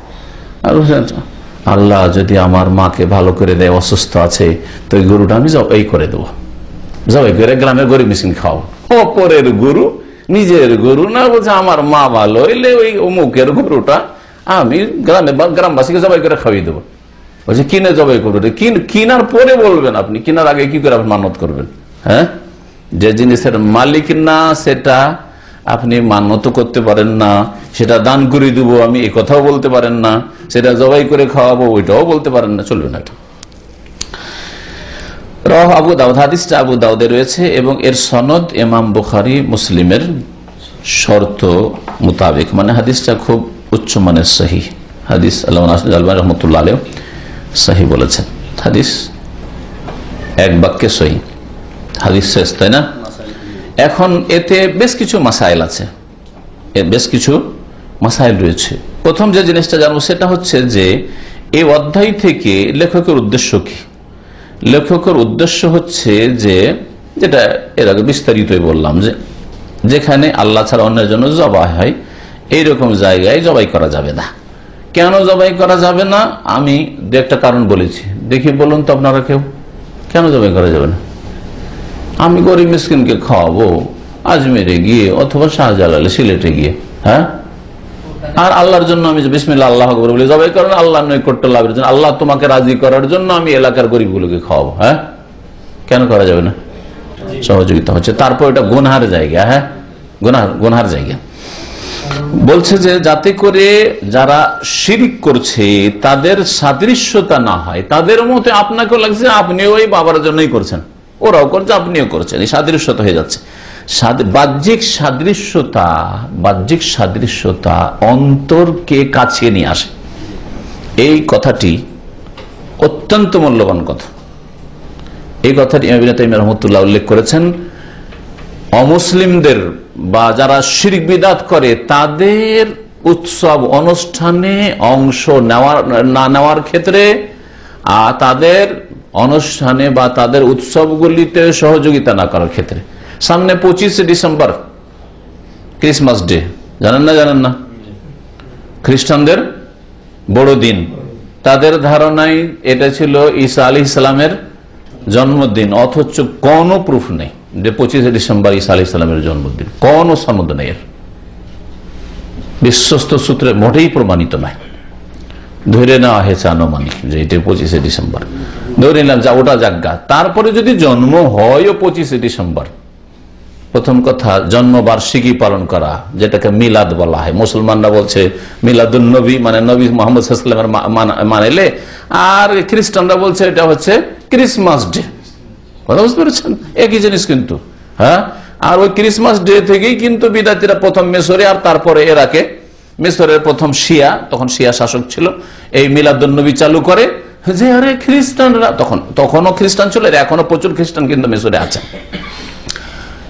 আল্লাহ যদি আমার মাকে ভালো করে দেয়, অসুস্থ আছে, তো ওই গরুটা আমি জবাই করে দেবো, জবাই করে গ্রামের গরিব মিসকিন খাও। অপরের গরু, নিজের গরু না, বলছে আমার মা ভালো হইলে ওই অমুকের গরুটা আমি গ্রামবাসীকে জবাই করে খাওয়িয়ে দেবো। বলছে কিনে জবাই করবো, কিনার পরে বলবেন আপনি, কিনার আগে কি করে আপনি মান্যত করবেন? হ্যাঁ, যে জিনিসের মালিক না সেটা আপনি মান্যত করতে পারেন না, সেটা দান করে দিব আমি এই কথাও বলতে পারেন না, সেটা জবাই করে খাওয়াবো ওইটাও বলতে পারেন না, চলবে না। এটা রাহ আবু দাউদ, হাদিসটা আবু দাউদে রয়েছে এবং এর সনদ ইমাম বুখারী মুসলিমের শর্ত মোতাবেক, মানে হাদিসটা খুব উচ্চ মানের সহিহ হাদিস। আল্লামা আলবানী রাহমাতুল্লাহ আলাইহি সহিহ বলেছেন, হাদিস এক বাক্যে সহিহ হাদিস শেষ, তাই না? এখন এতে বেশ কিছু মাসাইল আছে, বেশ কিছু মাসাইল রয়েছে। প্রথম যে জিনিসটা জানবো সেটা হচ্ছে যে এই অধ্যায় থেকে লেখকের উদ্দেশ্য কি? লেখকের উদ্দেশ্য হচ্ছে যে, যেটা এর আগে বিস্তারিতই বললাম, যে যেখানে আল্লাহ ছাড়া অন্যের জন্য জবাই হয় এইরকম জায়গায় জবাই করা যাবে না। কেন জবাই করা যাবে না আমি দু একটা কারণ বলেছি, দেখি বলুন তো আপনারা কেউ, কেন জবাই করা যাবে না? আমি গরিব মিসকিনকে খাওয়াবো আজমেরে গিয়ে অথবা শাহজালালে সিলেটে গিয়ে, হ্যাঁ, আর আল্লাহর জন্য আমি বিসমিল্লাহ আল্লাহ আকবার বলে জবাই করেন, আল্লাহ নৈকট্য লাভের জন্য, আল্লাহ তোমাকে রাজি করার জন্য আমি এলাকার গরিবগুলোকে খাওয়াবো, হ্যাঁ, কেন করা যাবে না? সহযোগিতা হচ্ছে। তারপর এটা গুনহার জায়গা, হ্যাঁ, গুনহার জায়গা। বলছে যে যাতে করে যারা শিরক করছে তাদের সাদৃশ্যতা না হয়, তাদের মতে আপনাকেও লাগছে আপনিও ওই বাবার জন্যই করছেন, ওরাও করছে আপনিও করছেন, এই সাদৃশ্যতা হয়ে যাচ্ছে। বাহ্যিক সাদৃশ্যতা অন্তরকে কাছে নিয়ে আসে। এই কথাটি অত্যন্ত মূল্যবান কথা। এই কথাটি ইমাম ইবনে তাইমিয়া রাহমাতুল্লাহ উল্লেখ করেছেন। অমুসলিমদের বা যারা শিরক বিদআত করে তাদের উৎসব অনুষ্ঠানে অংশ নেওয়ার ক্ষেত্রে, তাদের অনুষ্ঠানে বা তাদের উৎসবগুলিতে সহযোগিতা না করার ক্ষেত্রে, সামনে 25শে ডিসেম্বর ক্রিসমাস ডে, জানেন না? খ্রিস্টানদের বড়দিন। তাদের ধারণায় এটা ছিল ঈসা আলাইহিস সালামের জন্মদিন, অথচ কোনো প্রুফ নেই যে 25শে ডিসেম্বর ঈসা আলাইহিস সালামের জন্মদিন, কোনো সনদ নেই, এর বিশ্বস্ত সূত্রে মোটেই প্রমাণিত নয়। ধরে নেওয়া হয়েছে আনুমানিক যে এটা 25শে ডিসেম্বর, ধরে নিলাম যা ওটা জায়গা। তারপরে যদি জন্ম হয় 25শে ডিসেম্বর, প্রথম কথা জন্মবার্ষিকী পালন করা, যেটাকে মিলাদ বলা হয়। মুসলমানরা বলছে মিলাদুন নবী, মানে নবী মুহাম্মদ সাল্লাল্লাহু আলাইহি ওয়াসাল্লামের মানেলে, আর খ্রিস্টানরা বলছে এটা হচ্ছে ক্রিসমাস ডে। কথা বুঝতে পেরেছেন? একই জিনিস কিন্তু, হ্যাঁ। আর ওই ক্রিসমাস ডে থেকেই কিন্তু বিদাতিরা প্রথম মিশরে আর তারপরে এরাকে, মিশরের প্রথম শিয়া, তখন শিয়া শাসক ছিল, এই মিলাদুন নবী চালু করে যে আরে খ্রিস্টানরা, তখনও খ্রিস্টান ছিল, এখনো প্রচুর খ্রিস্টান কিন্তু মিশরে আছে।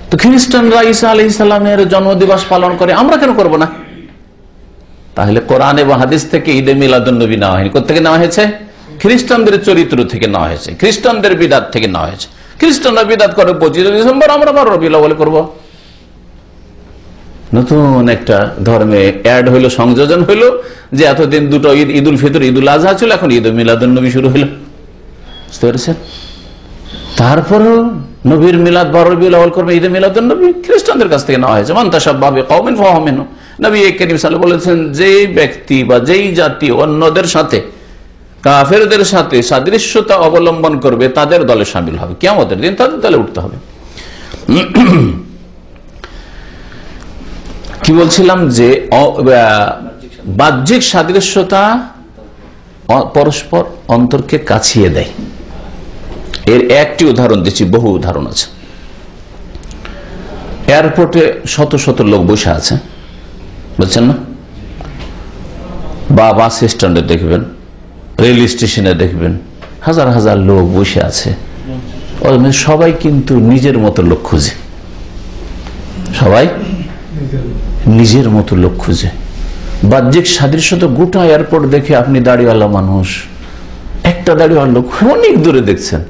তো খ্রিস্টানরা ঈসা আলাইহিস সালামের জন্মদিবস পালন করে, আমরা কেন করব না? তাহলে কোরআন এবং হাদিস থেকে ঈদে মিলাদুন নবী নেওয়া হয়নি। কোথা থেকে নেওয়া হয়েছে? খ্রিস্টানদের চরিত্র থেকে নেওয়া হয়েছে, খ্রিস্টানদের বিদাত থেকে নেওয়া হয়েছে। খ্রিস্টানরা বিদাত করে 25শে ডিসেম্বর, আমরা 12 রবিউল আউয়াল করব। নতুন একটা ধর্মে অ্যাড হইলো, সংযোজন হইলো, যে এতদিন দুটো ঈদ, ঈদ উল ফিতর, ঈদ উল আজহা ছিল, এখন ঈদ মিলাদুন নবী শুরু হইলো। বুঝতে পেরেছেন? তারপরেও নবীর মিলাদ 12 রবিউল আউয়াল করবে, ঈদে মিলাদুন নবী খ্রিস্টানদের কাছ থেকে নেওয়া হয়েছে। মান তাশাব্বাহা বিকওমিন ফাহুয়া মিনহুম। নবী করিম সাল্লাল্লাহু আলাইহি ওয়াসাল্লাম বলেছেন, যেই ব্যক্তি বা যেই জাতি অন্যদের সাথে, কাফেরদের সাথে সাদৃশ্যতা অবলম্বন করবে তাদের দলে শামিল হবে, কিয়ামতের দিন তাদের দলে উঠতে হবে। কি বলছিলাম যে বাহ্যিক সাদৃশ্যতা পরস্পর অন্তরকে কাছিয়ে দেয়। এর একটি উদাহরণ দিচ্ছি, বহু উদাহরণ আছে। এয়ারপোর্টে শত শত লোক বসে আছে, বুঝছেন না? বা বাস স্ট্যান্ডে দেখবেন, রেল স্টেশনে দেখবেন, হাজার হাজার লোক বসে আছে। সবাই কিন্তু নিজের মতো লোক খুঁজে, সবাই নিজের মতো লোক খুঁজে। বাহ্যিক সাদৃশ্যতা গোটা এয়ারপোর্ট দেখে আপনি দাড়িওয়ালা মানুষ, একটা দাড়িওয়ালা লোক অনেক দূরে দেখছেন,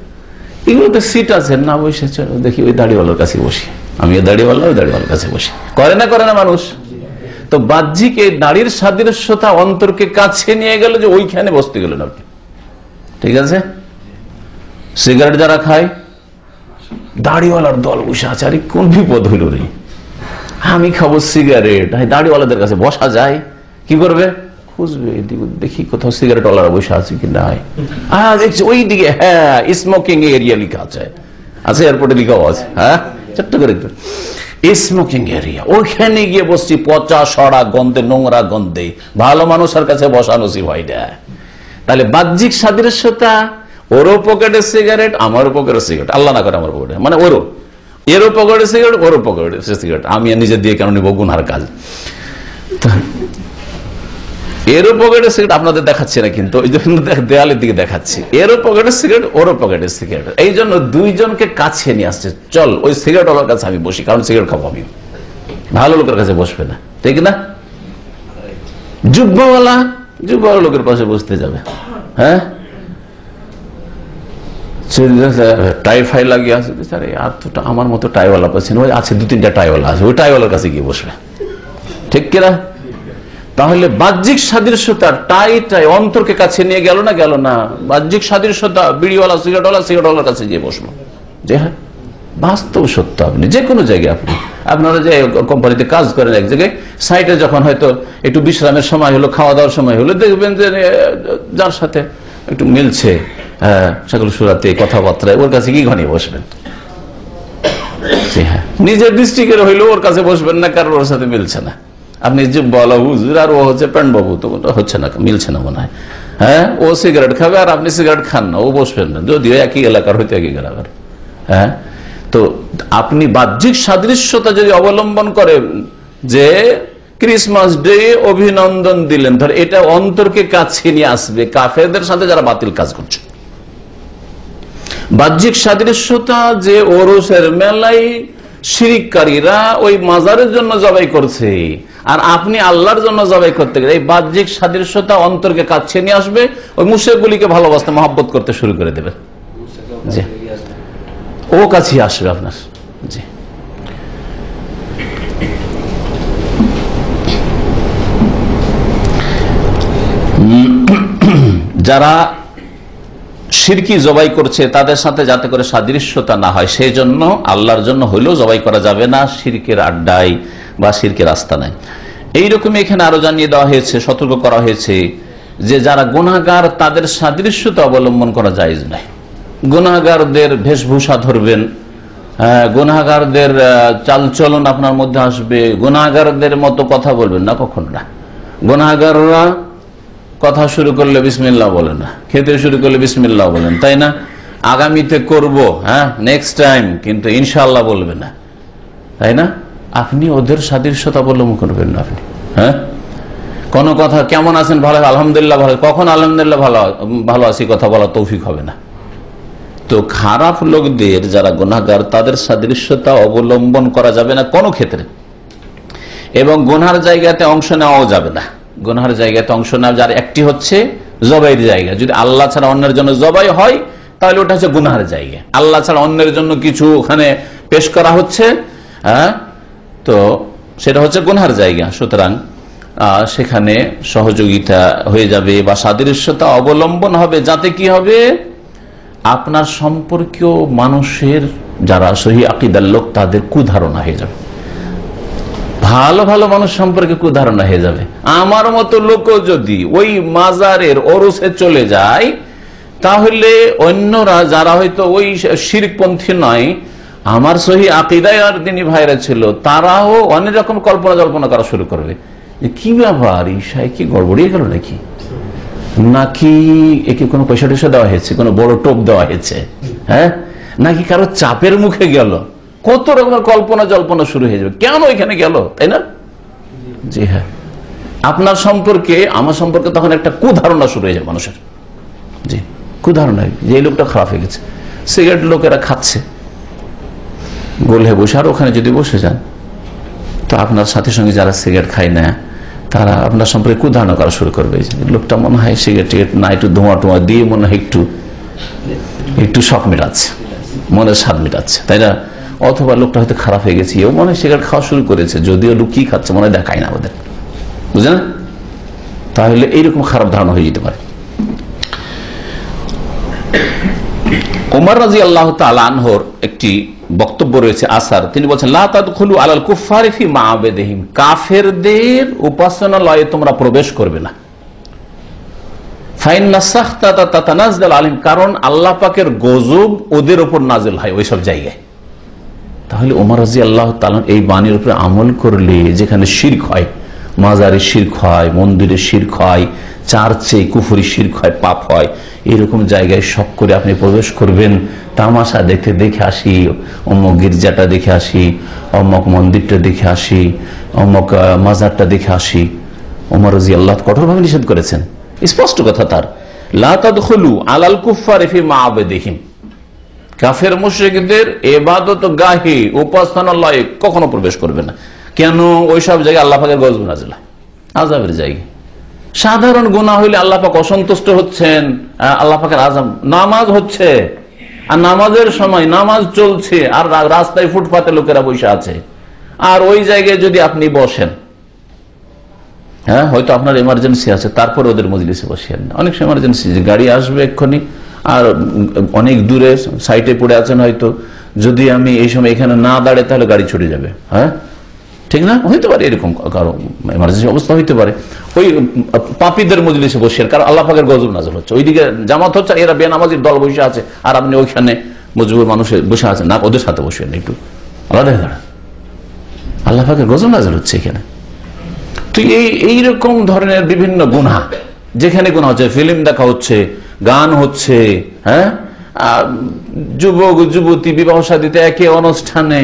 এগুলোতে সিট আছে না, বসে দেখি ওই দাড়িওয়ালার কাছে বসি, আমি দাড়িওয়ালা ওই দাড়িওয়ালার কাছে বসি, করে না মানুষ? তো বাহ্যিক এই দাড়ির সাদৃশ্যতা অন্তরকে কাছে নিয়ে গেল যে ওইখানে বসতে গেলেন আপনি, ঠিক আছে? সিগারেট যারা খায়, দাড়িওয়ালার দল বসে আছে, আরে কোন বিপদ হইল রে, আমি খাবো সিগারেট, দাড়িওয়ালাদের কাছে বসা যায়, কি করবে? খুঁজবে, দেখি কোথাও সিগারেট ওয়ালারা বসে আছে কি নাই। দেখছি ওই দিকে, হ্যাঁ, স্মোকিং এরিয়া লিখা আছে, এয়ারপোর্টে লিখাও আছে, হ্যাঁ, ছোট্ট করে একটু স্মোকিং এরিয়া, ওইখানে গিয়ে বসছি, পচা সড়া গন্ধে, নোংরা গন্ধে, ভালো মানুষের কাছে বসা নসিব হয় না। তাহলে বাহ্যিক সাদৃশ্যতা, ওরও পকেটে সিগারেট, আমারও পকেটে সিগারেট, আল্লাহ না করে আমার পকেটে, মানে ওরও, এরও পকেটে সিগারেট, ওরও পকেটে সিগারেট, আমি নিজে দিয়ে কেন নিব, গুনহার কাজ। এরও পকেটে সিগারেট আপনাদের দেখাচ্ছে না, কিন্তু ওই জন্য দেয়ালের দিকে দেখাচ্ছি, এরও পকেটে সিগারেট, ওরও পকেটে সিগারেট। এই জন্য দুইজনকে কাছে নিয়ে আসছে, চল ওই সিগারেট ওয়ালার কাছে আমি বসি, কারণ সিগারেট খাবো আমি, ভালো লোকের কাছে বসবে না, ঠিক না? জুব্বাওয়ালা লোকের পাশে বসতে যাবে, হ্যাঁ, টাইফাই লাগিয়ে আছে, আর তো আমার মতো টাইওয়ালা পাচ্ছেন, ওই আছে 2-3টা টাইওয়ালা আছে, ওই টাইওয়ালার কাছে গিয়ে বসবে, ঠিক কিনা? তাহলে বাহ্যিক সাদৃশ্যতা টাই অন্তরকে কাছে নিয়ে গেল না? বাহ্যিক সাদৃশ্যতা বিড়িওয়ালা সিগারেটওয়ালার কাছে গিয়ে বসলো, যে হ্যাঁ বাস্তব সত্য। আপনি যে কোনো জায়গায় আপনারা যে কোম্পানিতে কাজ করেন, এক জায়গায় সাইটে যখন হয়তো একটু বিশ্রামের সময় হলো, খাওয়া দাওয়ার সময় হলো, দেখবেন যে যার সাথে একটু মিলছে সকল সুরাতে কথাবার্তায়, ওর কাছে কি ঘনিয়ে বসবেন। হ্যাঁ, নিজের ডিস্ট্রিক্টের হইলো ওর কাছে বসবেন না, কারণ ওর সাথে মিলছে না। আপনি যে বলা হুজুর আর ও হচ্ছে প্যান্ট বাবু, তো হচ্ছে না, মিলছে না মনে হয়। হ্যাঁ, ও সিগারেট খাবে আর আপনি সিগারেট খান না, ও বসবেন না, যদিও একই এলাকার হইতে একই এলাকার। হ্যাঁ, তো আপনি বাহ্যিক সাদৃশ্যতা যদি অবলম্বন করেন, যে ক্রিসমাস ডে অভিনন্দন দিলেন, ধর এটা অন্তরকে কাছে নিয়ে আসবে কাফেরদের সাথে যারা বাতিল কাজ করছে। বাহ্যিক সাদৃশ্যতা যে ওরসের মেলায় শিরিককারীরা ওই মাজারের জন্য জবাই করছে, আর আপনি আল্লাহর জন্য জবাই করতে গেলে এই বাহ্যিক সাদৃশ্যতা অন্তরকে কাছে নিয়ে আসবে, ওই মুশরিকগুলিকে ভালোবাসতে মহব্বত করতে শুরু করে দেবে, জি ও কাছে আসবে আপনার। জি, যারা শিরকি জবাই করছে তাদের সাথে যাতে করে সাদৃশ্যতা না হয়, সেই জন্য আল্লাহর জন্য হইলেও জবাই করা যাবে না, শিরকের আড্ডায় বা শিরকের আস্তানায়। এইরকমই এখানে আরো জানিয়ে দেওয়া হয়েছে, সতর্ক করা হয়েছে যে যারা গুনাহগার তাদের সাদৃশ্যতা অবলম্বন করা জায়েজ নয়। গুনাহগারদের বেশভূষা ধরবেন, গুনাহগারদের চালচলন আপনার মধ্যে আসবে, গুনাহগারদের মতো কথা বলবেন না, কখনো না। গুনাহগাররা কথা শুরু করলে বিসমিল্লাহ বলেন না, খেতে শুরু করলে বিসমিল্লাহ বলেন, তাই না? আগামীতে করব, হ্যাঁ নেক্সট টাইম, কিন্তু ইনশাআল্লাহ বলবে না, তাই না? আপনি ওদের সাদৃশ্যতা অবলম্বন করবেন না। আপনি হ্যাঁ, কোন কথা কেমন আছেন, ভালো, আলহামদুলিল্লাহ ভালো, কখন আলহামদুলিল্লাহ ভালো আছি কথা বলা তৌফিক হবে না। তো খারাপ লোকদের যারা গুনাহগার তাদের সাদৃশ্যতা অবলম্বন করা যাবে না কোনো ক্ষেত্রে, এবং গুনার জায়গাতে অংশ নেওয়াও যাবে না। গুনার জায়গাতে অংশ নেওয়া, যার একটি হচ্ছে জবাইয়ের জায়গা, যদি আল্লাহ ছাড়া অন্যের জন্য জবাই হয় তাহলে ওটা হচ্ছে গুনার জায়গা। আল্লাহ ছাড়া অন্যের জন্য কিছু ওখানে পেশ করা হচ্ছে, হ্যাঁ, তো সেটা হচ্ছে গুনার জায়গা। সুতরাং সেখানে সহযোগিতা হয়ে যাবে বা সাদৃশ্যতা অবলম্বন হবে, যাতে কি হবে, আপনার সম্পর্কীয় মানুষের যারা সহি আকীদার লোক তাদের কুধারণা হয়ে যাবে, ভালো ভালো মানুষ সম্পর্কে কুধারণা হয়ে যাবে। আমার মতো লোক যদি ওই মাজারের ওরসে চলে যায়, তাহলে অন্যরা যারা হয়তো ওই শিরকপন্থী নয়, আমার সহি আকীদায় আর দিনী ভাইরা ছিল, তারাও অনেক রকম কল্পনা জল্পনা করা শুরু করবে, যে কি ব্যাপার, ঈশায় কি গড়বড়িয়ে গেল নাকি একে কোনো পয়সা টয়সা দেওয়া হয়েছে, কোনো বড় টোপ দেওয়া হয়েছে, হ্যাঁ, নাকি কারো চাপের মুখে গেল, কত রকমের কল্পনা জল্পনা শুরু হয়ে যাবে, কেন এখানে গেল, তাই না? জি হ্যাঁ, আপনার সম্পর্কে আমার সম্পর্কে তখন একটা কুধারণা শুরু হয়ে যায় মানুষের। জি, কুধারণা, যে এই লোকটা খারাপ হয়ে গেছে। সিগারেট লোকেরা খাচ্ছে গোল হয়ে বসে, আর ওখানে যদি বসে যান তো আপনার সাথে সঙ্গে যারা সিগারেট খায় না তারা আপনার সম্পর্কে কুধারণা করা শুরু করবে, লোকটা মনে হয় সিগারেট টিগারেট না, একটু ধোঁয়া টোঁয়া দিয়ে মনে হয় একটু শখ মেটাচ্ছে, মনের স্বাদ মেটাচ্ছে, তাই না? অথবা লোকটা হয়তো খারাপ হয়ে গেছে, ও মনে হয় সিগারেট খাওয়া শুরু করেছে, যদিও লোক কি খাচ্ছে মনে হয় দেখায় না ওদের, বুঝলেন? তাহলে এইরকম খারাপ ধারণা হয়ে যেতে পারে। ওমর রাদিয়াল্লাহু তাআলা আনহুর একটি বক্তব্য রয়েছে, আসার, তিনি বলছেন, লা তাদখুলু আলাল কুফফারি ফি মা'বাদিহিম, কাফেরদের উপাসনালয়ে তোমরা প্রবেশ করবে না। ফাইন্না সাখতাতা তাতানাজ্জাল আলাইহিম, কারণ আল্লাহ পাকের গজব ওদের উপর নাজিল হয় ওইসব জায়গায়। তাহলে ওমর রাদিয়াল্লাহু তাআলা এই বাণীর উপরে আমল করলে, যেখানে শিরক হয়, মাজারে শিরক হয়, মন্দিরে শিরক হয়, চার্চে কুফরি শিরক হয়, পাপ হয়, এরকম জায়গায় শখ করে আপনি প্রবেশ করবেন, তামাশা দেখে দেখে আসি, অমুক গির্জাটা দেখে আসি, অমুক মন্দিরটা দেখে আসি, অমুক মাজারটা দেখে আসি। ওমর রাদিয়াল্লাহু কঠোরভাবে নিষেধ করেছেন, স্পষ্ট কথা তার, লা তাদখুলু আলাল কুফফারি ফি মা'বাদিহিম, কাফের মুশরিকদের ইবাদত গাহে উপাসনালয়ে কখনো প্রবেশ করবে না। কেন? ওইসব জায়গায় আল্লাহ পাকের গজব নাযিল হয়, আযাবের জায়গা। সাধারণ গুনাহ হইলে আল্লাহ পাক অসন্তুষ্ট হচ্ছেন, আল্লাহ পাকের আযাব। নামাজ হচ্ছে আর নামাজের সময় নামাজ চলছে, আর রাস্তায় ফুটপাতে লোকেরা বসে আছে, আর ওই জায়গায় যদি আপনি বসেন, হ্যাঁ, হয়তো আপনার এমার্জেন্সি আছে, তারপরে ওদের মজলিসে বসিয়ে না। অনেক সময় এমার্জেন্সি, গাড়ি আসবে এক্ষুনি, আর অনেক দূরে সাইটে পড়ে আছেন, হয়তো যদি আমি এই সময় এখানে না দাঁড়ে তাহলে গাড়ি ছুটে যাবে। হ্যাঁ, ঠিক না? হইতে পারে এরকম কারো এমার্জেন্সি অবস্থা হইতে পারে। ওই পাপীদের মজলিসে বসে, কারণ আল্লাহ পাকের গজব নাযিল হচ্ছে, ওইদিকে জামাত হচ্ছে, এরা বেনামাজির দল বসে আছে, আর আপনি ওইখানে মজবুর মানুষ বসে আছেন, না ওদের সাথে বসে একটু আলাদা দাঁড়া, আল্লাহ পাকের গজব নাযিল হচ্ছে এখানে। তো এইরকম ধরনের বিভিন্ন গুনাহ, যেখানে গুনাহ হচ্ছে, ফিল্ম দেখা হচ্ছে, গান হচ্ছে, হ্যাঁ, যুবক যুবতী বিবাহ শাদীতে একে অনুষ্ঠানে,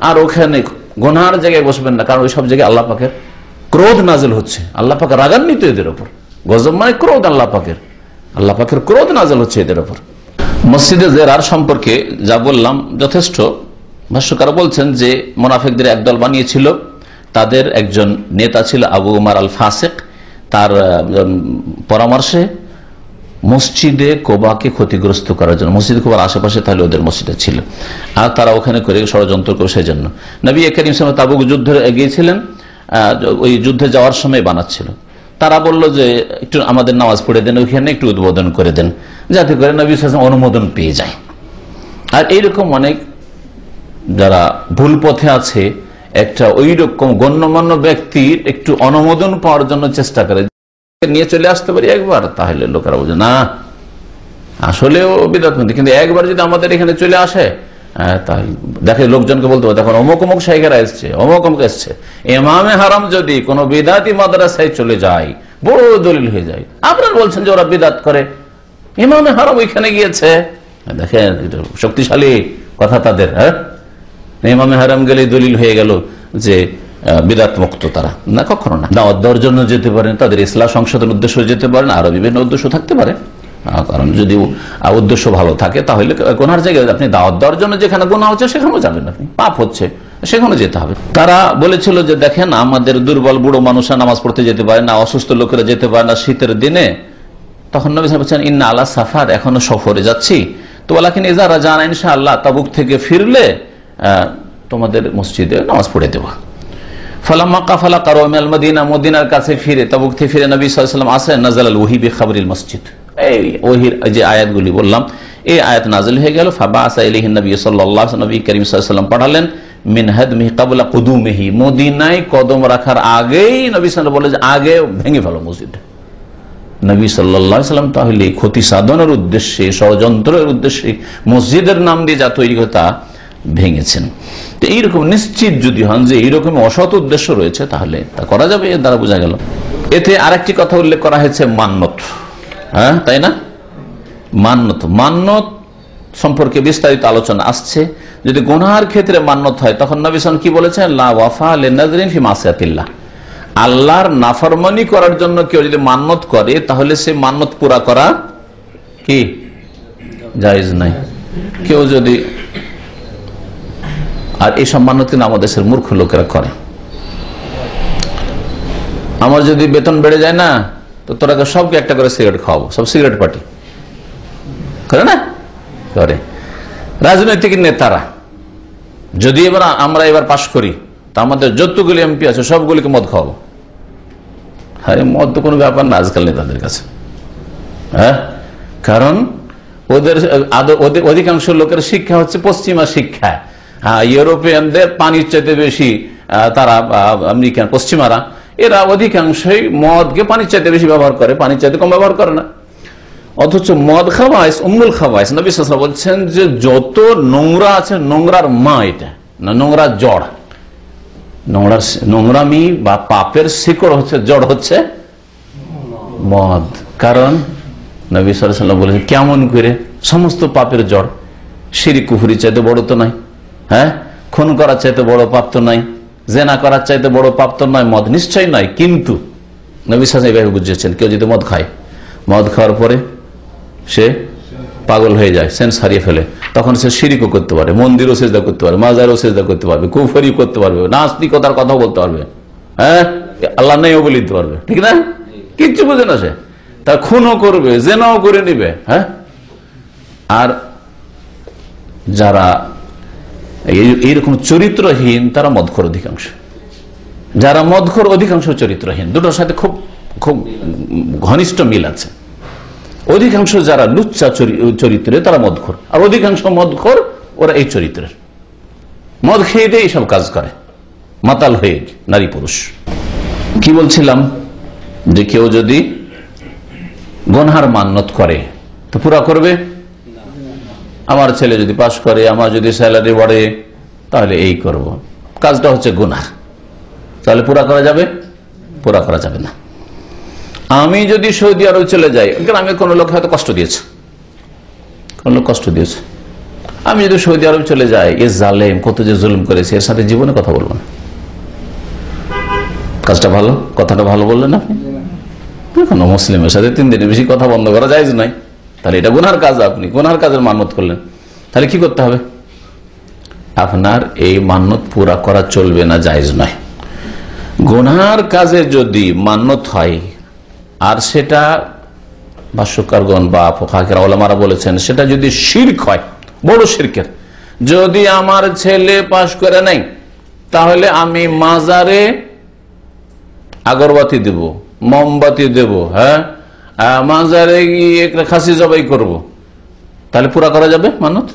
আর ওখানে গুনার জায়গায় বসবেন না, কারণ ওই সব জায়গায় আল্লাহ পাকের ক্রোধ নাযিল হচ্ছে, আল্লাহ পাক রাগান্বিত এদের ওপর। গজব মানে ক্রোধ, আল্লাহ পাকের ক্রোধ নাযিল হচ্ছে এদের ওপর। মসজিদে জেরার সম্পর্কে যা বললাম যথেষ্ট। ভাষ্যকার বলছেন যে মুনাফিকদের একদল বানিয়েছিল, তাদের একজন নেতা ছিল আবু উমার আল ফাসিক, তার পরামর্শে মসজিদে কোবাকে ক্ষতিগ্রস্ত করার জন্য, মসজিদে কোবার আশেপাশে তাহলে ওদের মসজিদে ছিল, আর তারা ওখানে করে ষড়যন্ত্র করে, সেই জন্য নবী করিম সাল্লাল্লাহু আলাইহি ওয়াসাল্লাম তাবুক যুদ্ধে গিয়েছিলেন, ওই যুদ্ধে যাওয়ার সময় বানাচ্ছিল। তারা বলল যে একটু আমাদের নামাজ পড়ে দেন, ওইখানে একটু উদ্বোধন করে দেন, যাতে করে নবী সাল্লাল্লাহু আলাইহি ওয়াসাল্লাম অনুমোদন পেয়ে যায়। আর এইরকম অনেক যারা ভুল পথে আছে, একটা ওই রকম গণ্যমান্য ব্যক্তির একটু অনুমোদন পাওয়ার জন্য চেষ্টা করে, নিয়ে চলে আসতে পারি একবার, তাহলে লোকেরা বোঝে না আসলেও বিদআতপন্থী, কিন্তু একবার যদি আমাদের এখানে চলে আসে, তাহলে দেখে লোকজনকে বলতে হবে, দেখুন অমুক অমুক শাইখেরা এসছে, অমুক অমুক এসছে। ইমামে হারাম যদি কোনো বিদআতি মাদ্রাসায় চলে যায়, বড় দলিল হয়ে যায়। আপনারা বলছেন যে ওরা বিদআত করে, ইমামে হারাম ওইখানে গিয়েছে, দেখেন শক্তিশালী কথা তাদের। হ্যাঁ, ইমামে হারাম গেলে দলিল হয়ে গেল যে বিদআত মুক্ত তারা, না, কখনো না। দাওয়াত দেওয়ার জন্য যেতে পারেন, তাদের ইসলাহ সংশোধন উদ্দেশ্য যেতে পারেন, আরো বিভিন্ন উদ্দেশ্য থাকতে পারে। কারণ যদি উদ্দেশ্য ভালো থাকে তাহলে গুনার জায়গায় আপনি দাওয়াত দেওয়ার জন্য যেখানে গুনাহ হচ্ছে সেখানেও যাবেন, আপনি পাপ হচ্ছে সেখানে যেতে হবে। তারা বলেছিল যে দেখেন আমাদের দুর্বল বুড়ো মানুষরা নামাজ পড়তে যেতে পারে না, অসুস্থ লোকেরা যেতে পারে না শীতের দিনে। তখন নবী সাল্লাল্লাহু আলাইহি ওয়াসাল্লাম বলছেন ইন্না আলা সাফার, এখনো সফরে যাচ্ছি তো, ওয়ালাকিন ইযা রাজানা ইনশাআল্লাহ, তাবুক থেকে ফিরলে তোমাদের মসজিদে নামাজ পড়ে দেওয়া। ফালাম্মা কাফালা কারু মিনাল মদিনা, মদিনার কাছে ফিরে, তাবুক থেকে ফিরে নবী সাল্লাল্লাহু আলাইহি ওয়াসাল্লাম আসেন, নাযালাল ওহী বিখাবরিল মসজিদ, এই ওহীর যে আয়াতগুলি বললাম এই আয়াত নাযিল হয়ে গেল। ফাবাসা ইলাইহিন নবী সাল্লাল্লাহু আলাইহি ওয়াসাল্লাম, নবী করিম সাল্লাল্লাহু আলাইহি ওয়াসাল্লাম পাঠালেন, মিন হাদমিহি ক্বাবলা কুদুমিহি, মদিনায় কদম রাখার আগেই নবী সাল্লাল্লাহু আলাইহি ওয়াসাল্লাম বলে যে আগে ভেঙে ফেলো মসজিদ। নবী সাল্লাল্লাহু আলাইহি ওয়াসাল্লাম তাহলে ক্ষতি সাধনের উদ্দেশ্যে, ষড়যন্ত্রের উদ্দেশ্যে মসজিদের নাম দিয়ে যা তৈরি হয় তা ভেঙেছেন। তো এইরকম নিশ্চিত যদি হন যে এইরকম অসৎ উদ্দেশ্য রয়েছে, তাহলে তা করা যাবে, এর দ্বারা বোঝা গেল। এতে আরেকটি কথা উল্লেখ করা হয়েছে, মান্নত। হ্যাঁ, তাই না? মান্নত সম্পর্কে বিস্তারিত আলোচনা আসছে। যদি গুনাহের ক্ষেত্রে মান্নত হয়, তখন নবী সাল্লাল্লাহু আলাইহি ওয়াসাল্লাম কি বলেছেন, লা ওয়াফা লিনাযরিন ফি মাসিয়াতিল্লাহ, আল্লাহর নাফরমানি করার জন্য কেউ যদি মান্নত করে, তাহলে সে মান্নত পুরা করা কি জায়েজ নাই। কেউ যদি, আর এই সব মান্নত কিন্তু আমাদের দেশের মূর্খ লোকেরা করে। আমার যদি বেতন বেড়ে যায় না, তো তোরা সবকে একটা করে সিগারেট খাওয়াবো, সব সিগারেট পার্টি করে না, করে। রাজনৈতিক নেতারা যদি আমরা এবার পাশ করি, তা আমাদের যতগুলি এমপি আছে সবগুলিকে মদ খাওয়াবো। আরে মদ তো কোনো ব্যাপার না আজকাল নেতাদের কাছে। হ্যাঁ, কারণ ওদের অধিকাংশ লোকের শিক্ষা হচ্ছে পশ্চিমা শিক্ষা। হ্যাঁ, ইউরোপিয়ানদের পানির চাইতে বেশি তারা, আমেরিকান পশ্চিমারা, এরা অধিকাংশই মদকে পানির চাইতে বেশি ব্যবহার করে, পানির চাইতে কম ব্যবহার করে না। অথচ মদ খাওয়াইস উম্মুল খাওয়াইস, নবী সাল্লাল্লাহু আলাইহি ওয়াসাল্লাম বলছেন যে যত নোংরা আছে, নোংরার মা এটা না, নোংরার জড়, নোংরামি বা পাপের শিকড় হচ্ছে, জড় হচ্ছে মদ। কারণ নবী সাল্লাল্লাহু আলাইহি ওয়াসাল্লাম বলেছেন কেমন করে, সমস্ত পাপের জড়। শিরক কুফরি চাইতে বড় তো নাই, হ্যাঁ, খুন করার চাইতে বড় পাপ তো নাই, জেনা করার চাইতে বড় পাপ তো নয়, মদ নিশ্চয় নয়। কিন্তু নবী সাল্লাল্লাহু আলাইহি ওয়াসাল্লাম এভাবে বুঝিয়েছেন, কেউ যদি মদ খায়, মদ খাওয়ার পরে সে পাগল হয়ে যায়, সেন্স হারিয়ে ফেলে, তখন সে শিরকও করতে পারে, মন্দিরও সেজদা করতে পারবে, মাজারও সেজদা করতে পারবে, কুফরি করতে পারবে, নাস্তিকতার কথাও বলতে পারবে, হ্যাঁ, আল্লাহ নেইও বলে দিতে পারবে, ঠিক না? কিচ্ছু বোঝে না সে, তার খুনও করবে, জেনাও করে নিবে। হ্যাঁ, আর যারা এইরকম চরিত্রহীন তারা মদখোর অধিকাংশ। যারা মদখোর অধিকাংশ চরিত্রহীন, দুটোর সাথে খুব খুব ঘনিষ্ঠ মিল আছে। অধিকাংশ যারা লুচ্চা চরিত্রে তারা মদখোর, আর অধিকাংশ মদখোর ওরা এই চরিত্রের, মদ খেয়ে দিয়ে এইসব কাজ করে, মাতাল হয়ে নারী পুরুষ। কি বলছিলাম, যে কেউ যদি গুনহার মান্যত করে তো পুরা করবে। আমার ছেলে যদি পাস করে, আমার যদি স্যালারি বাড়ে, তাহলে এই করব, কাজটা হচ্ছে গুনাহ, তাহলে পুরা করা যাবে? পুরা করা যাবে না। আমি যদি সৌদি আরব চলে যাই, গ্রামে কোনো লোক হয়তো কষ্ট দিয়েছে, কোন লোক কষ্ট দিয়েছে, আমি যদি সৌদি আরব চলে যাই, এ জালেম কত যে জুলুম করেছে, এর সাথে জীবনে কথা বলবো না। কাজটা ভালো, কথাটা ভালো বললেন আপনি। কোনো মুসলিমের সাথে 3 দিনের বেশি কথা বন্ধ করা জায়েজ নাই, তাহলে এটা গুনার কাজ, আপনি গুনার কাজের মান্যত করলেন। তাহলে কি করতে হবে? আপনার এই মান্যত পুরা করা চলবে না, জায়েজ নয়। গুনার কাজে যদি মান্যত হয়, আর সেটা ভাষ্যকারগণ বা ফুকাহায়ে উলামারা বলেছেন, সেটা যদি শিরক হয়, বড় শিরকের, যদি আমার ছেলে পাশ করে নাই, তাহলে আমি মাজারে আগরবাতি দেব, মোমবাতি দেব, হ্যাঁ, মাজারে গিয়ে একটা খাসি জবাই করব, তাহলে পুরা করা যাবে মানত?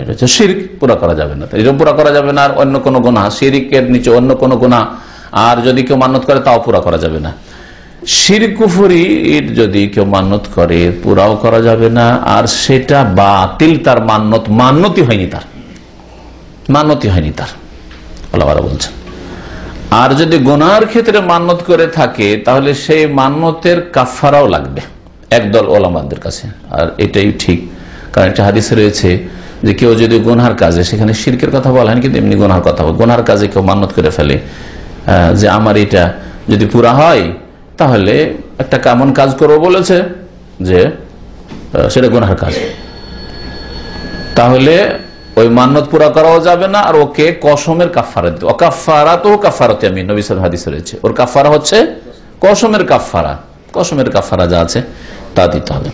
এটা হচ্ছে শিরক, পুরা করা যাবে না। এটা পুরা করা যাবে না। আর অন্য কোনো গুনাহ, শিরকের নিচে অন্য কোনো গুনাহ আর যদি কেউ মান্যত করে, তাও পুরা করা যাবে না। শিরক কুফরি যদি কেউ মান্যত করে, পুরাও করা যাবে না, আর সেটা বাতিল, তার মান্যতই হয়নি, তার মান্যতই হয়নি তার, ওলামারা বলছেন। আর যদি গুনার ক্ষেত্রে মান্যত করে থাকে, তাহলে সেই মান্যতের কাফারাও লাগবে একদল ওলামাদের কাছে। আর এটাই ঠিক, কারণ একটা হাদিসে রয়েছে যে কেউ যদি গুনার কাজে, সেখানে শিরকের কথা বলা হয়নি, কিন্তু এমনি গুনার কথা, গুনার কাজে কেউ মান্যত করে ফেলে যে আমার এটা যদি পুরা হয়, তাহলে একটা কেমন কাজ করবো বলেছে, যে সেটা গুনার কাজ, তাহলে ওই মান্যত পুরা করাও যাবে না, আর ওকে কসমের কাফারা দিতে, অকাফারাত ও কাফারাতে আমি নবী সাল্লাল্লাহু আলাইহি ওয়াসাল্লাম রয়েছে, ওর কাফারা হচ্ছে কসমের কাফারা, কসমের কাফারা যা আছে তা দিতে হবে।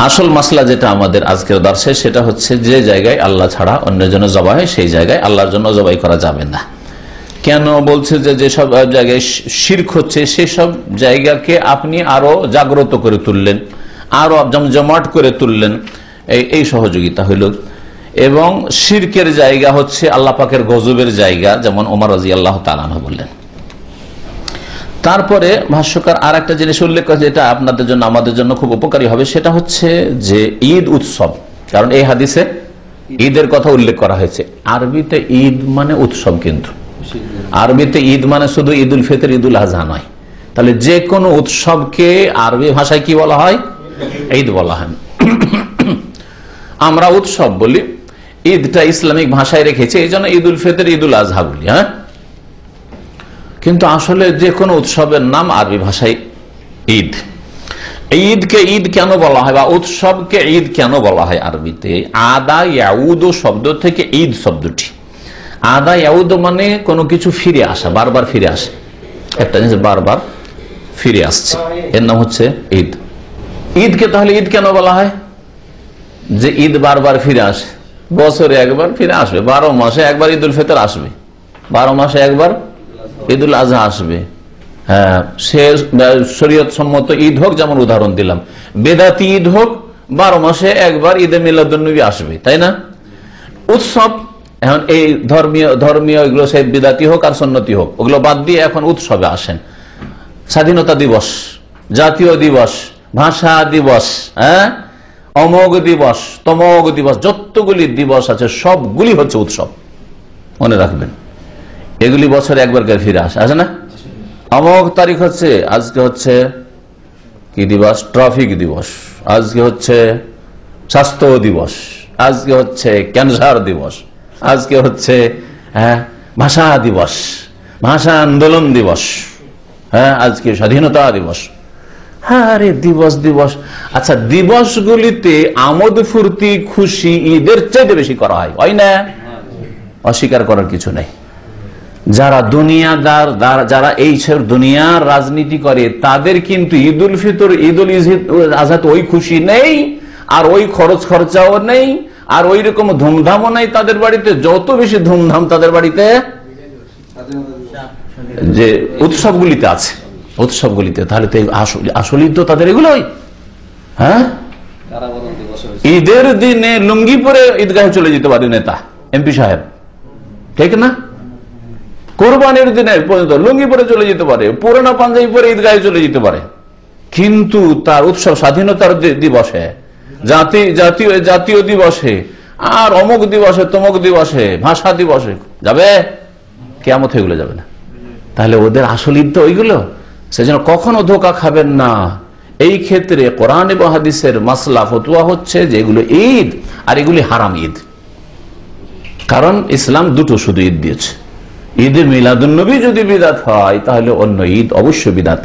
আসল মাসলা যেটা আমাদের আজকের দর্শে, সেটা হচ্ছে যে জায়গায় আল্লাহ ছাড়া অন্যের জন্য জবাই হয়, সেই জায়গায় আল্লাহর জন্য জবাই করা যাবে না। কেন বলছে যে যেসব জায়গায় শিরক হচ্ছে, সেসব জায়গাকে আপনি আরো জাগ্রত করে তুললেন, আরো জমজমাট করে তুললেন, এই সহযোগিতা হইল। এবং শিরকের জায়গা হচ্ছে আল্লাহ পাকের গজবের জায়গা, যেমন ওমর রাদিয়াল্লাহু তাআলা আনহু বললেন। তারপরে ভাষ্যকার আর একটা জিনিস উল্লেখ করেছে, যেটা আপনাদের জন্য আমাদের জন্য খুব উপকারী হবে, সেটা হচ্ছে যে ঈদ উৎসব। কারণ এই হাদিসে ঈদের কথা উল্লেখ করা হয়েছে। আরবিতে ঈদ মানে উৎসব, কিন্তু আরবিতে ঈদ মানে শুধু ঈদ উল ফিতর, ঈদ উল আজহা নয়। তাহলে যে কোনো উৎসবকে আরবি ভাষায় কি বলা হয়? ঈদ বলা হয়। আমরা উৎসব বলি, ঈদটা ইসলামিক ভাষায় রেখেছে, এই জন্য ঈদ উল ফিতর, ঈদ উল আজহা বলি, হ্যাঁ। কিন্তু আসলে যে কোনো উৎসবের নাম আরবি ভাষায় ঈদ। ঈদকে ঈদ কেন বলা হয়, বা উৎসবকে ঈদ কেন বলা হয় আরবিতে? আদা ইয়াউদ শব্দ থেকে ঈদ শব্দটি, আদা ইয়াউদ মানে কোনো কিছু ফিরে আসা, বারবার ফিরে আসে, একটা জিনিস বারবার ফিরে আসছে, এর নাম হচ্ছে ঈদ। ঈদকে তাহলে ঈদ কেন বলা হয়? যে ঈদ বারবার ফিরে আসে, বছরে একবার ফিরে আসবে, 12 মাসে একবার ঈদ উল ফিতর আসবে, 12 মাসে একবার ঈদ উল আজহা আসবে। হ্যাঁ, সে শরীয়ত সম্মত ঈদ হোক, যেমন উদাহরণ দিলাম, বেদাতি ঈদ হোক, 12 মাসে একবার ঈদে মিলাদুন্নবী আসবে, তাই না? উৎসব, এখন এই ধর্মীয় এগুলো সে বিদাতি হোক আর সুন্নতি হোক, ওগুলো বাদ দিয়ে এখন উৎসবে আসেন। স্বাধীনতা দিবস, জাতীয় দিবস, ভাষা দিবস, হ্যাঁ, অমোঘ দিবস, তমোঘ দিবস, যতগুলি দিবস আছে সবগুলি হচ্ছে উৎসব, মনে রাখবেন। এগুলি বছরে একবার করে ফিরে আসে না? অমোঘ তারিখ হচ্ছে, আজকে হচ্ছে কি দিবস? ট্রাফিক দিবস, আজকে হচ্ছে স্বাস্থ্য দিবস, আজকে হচ্ছে ক্যান্সার দিবস, আজকে হচ্ছে ভাষা দিবস, ভাষা আন্দোলন দিবস, হ্যাঁ, আজকে স্বাধীনতা দিবস। হ্যাঁ রে, দিবস দিবস। আচ্ছা, দিবসগুলিতে আমোদ ফুর্তি খুশি ঈদের চাইতে বেশি করা হয় না? অস্বীকার করার কিছু নেই। যারা দুনিয়াদার, যারা এই দুনিয়ার রাজনীতি করে, তাদের কিন্তু ঈদ উল ফিতর, ঈদ উল আজহা ওই খুশি নেই, আর ওই খরচ খরচাও নেই, আর ওই রকম ধুমধামও নেই তাদের বাড়িতে। যত বেশি ধুমধাম তাদের বাড়িতে যে উৎসবগুলিতে আছে, উৎসবগুলিতে, তাহলে তো আসল ঈদ তো তাদের এগুলোই। হ্যাঁ, ঈদের দিনে লুঙ্গি পরে ঈদগাহে চলে যেতে পারে নেতা, এমপি সাহেব, ঠিক না? কোরবানির দিনে পর্যন্ত লুঙ্গি পরে চলে যেতে পারে, পুরোনো পাঞ্জাবি পরে ঈদগাহে চলে যেতে পারে, কিন্তু তার উৎসব স্বাধীনতার দিবসে, জাতীয় দিবসে, আর অমুক দিবসে, তমুক দিবসে, ভাষা দিবসে যাবে? কিয়ামত এগুলো যাবে না। তাহলে ওদের আসল ঈদ তো ওইগুলো। সেজন্য কখনো ধোঁকা খাবেন না। এই ক্ষেত্রে কোরআন এবং হাদিসের মাসলা ফতোয়া হচ্ছে যে এগুলো ঈদ আর এগুলি হারাম ঈদ। কারণ ইসলাম দুটো শুধু ঈদ দিয়েছে। ঈদে মিলাদুন্নবী যদি বিদাত হয় তাহলে অন্য ঈদ অবশ্যই বিদাত।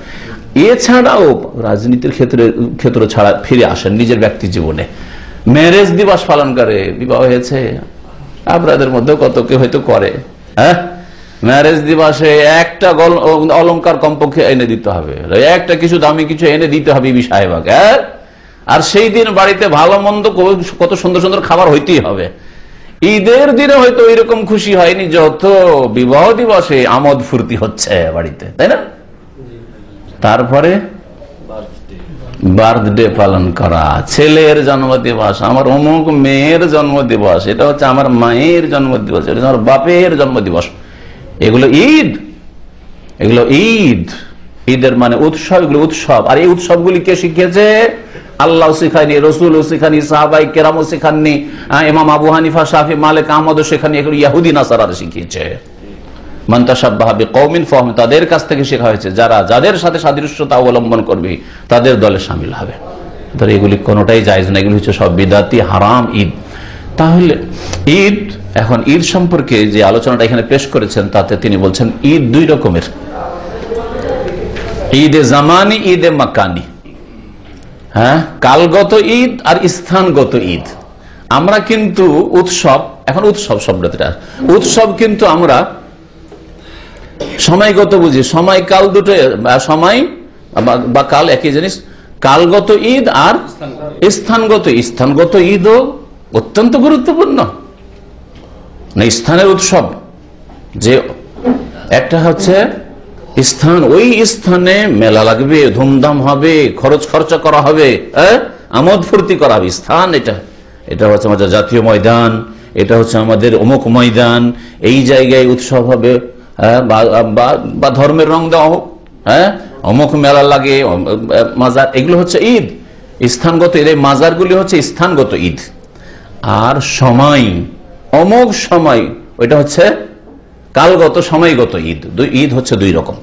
এছাড়াও রাজনীতির ক্ষেত্র ছাড়া ফিরে আসেন নিজের ব্যক্তি জীবনে, ম্যারেজ দিবস পালন করে, বিবাহ হয়েছে আপনাদের মধ্যে কত কেউ হয়তো করে, হ্যাঁ, ম্যারেজ দিবসে একটা অলংকার কমপক্ষে এনে দিতে হবে, একটা কিছু দামি কিছু এনে দিতে হবে বিবি সাহেবাকে, হ্যাঁ, আর সেই দিন বাড়িতে ভালো মন্দ কত সুন্দর সুন্দর খাবার হইতেই হবে। ঈদের দিনে হয়তো এরকম খুশি হয়নি যত বিবাহ দিবসে আমোদ ফুর্তি হচ্ছে বাড়িতে, তাই না? তারপরে বার্থডে পালন করা, ছেলের জন্মদিবস, আমার অমুক মেয়ের জন্মদিবস, এটা হচ্ছে আমার মায়ের জন্মদিবস, এটা আমার বাপের জন্মদিবস, এগুলো ঈদ। এগুলো ঈদ। ঈদের মানে উৎসব, এগুলো উৎসব। আর এই উৎসবগুলি কে শিখিয়েছে? আল্লাহ শিখায়নি, রসুল শিখানি, সাহাবাই কেরামও শিখাননি, ইমাম আবু হানিফা, শাফি, মালিক, আহমদও শেখানি, এগুলো ইহুদি নাসারারা শিখিয়েছে। মান তাশাব্বাহা বিকওমিন ফাহুম, তাদের কাছ থেকে শেখা হয়েছে, যাদের সাথে সাদৃশ্যতা অবলম্বন করবে তাদের দলে শামিল হবে। তাহলে এগুলি কোনোটাই জায়েজ না, এগুলি হচ্ছে সব বিদাতি হারাম ঈদ। তাহলে ঈদ, এখন ঈদ সম্পর্কে যে আলোচনাটা এখানে পেশ করেছেন তাতে তিনি বলছেন ঈদ দুই রকমের, ঈদে জামানি, ঈদে মাকানি। হ্যাঁ, কালগত ঈদ আর স্থানগত ঈদ। আমরা কিন্তু উৎসব, এখন উৎসব শব্দটা, উৎসব কিন্তু আমরা সময়গত বুঝি, সময় কাল দুটো, সময় বা কাল একই জিনিস। কালগত ঈদ আর স্থানগত। স্থানগত ঈদও অত্যন্ত গুরুত্বপূর্ণ না, স্থানের উৎসব যে একটা হচ্ছে স্থান, ওই স্থানে মেলা লাগবে, ধুমধাম হবে, খরচা করা হবে, আমোদ ফুর্তি করা হবে। স্থান এটা হচ্ছে আমাদের জাতীয় ময়দান, এটা হচ্ছে আমাদের অমুক ময়দান, এই জায়গায় উৎসব হবে, বা ধর্মের রং দেওয়া হোক, হ্যাঁ, অমুক মেলা লাগে, মাজার, এগুলো হচ্ছে ঈদ। স্থানগত ঈদ, এই মাজারগুলি হচ্ছে স্থানগত ঈদ। আর সময়, অমুক সময়, ওইটা হচ্ছে কালগত, সময়গত ঈদ। ঈদ হচ্ছে দুই রকম।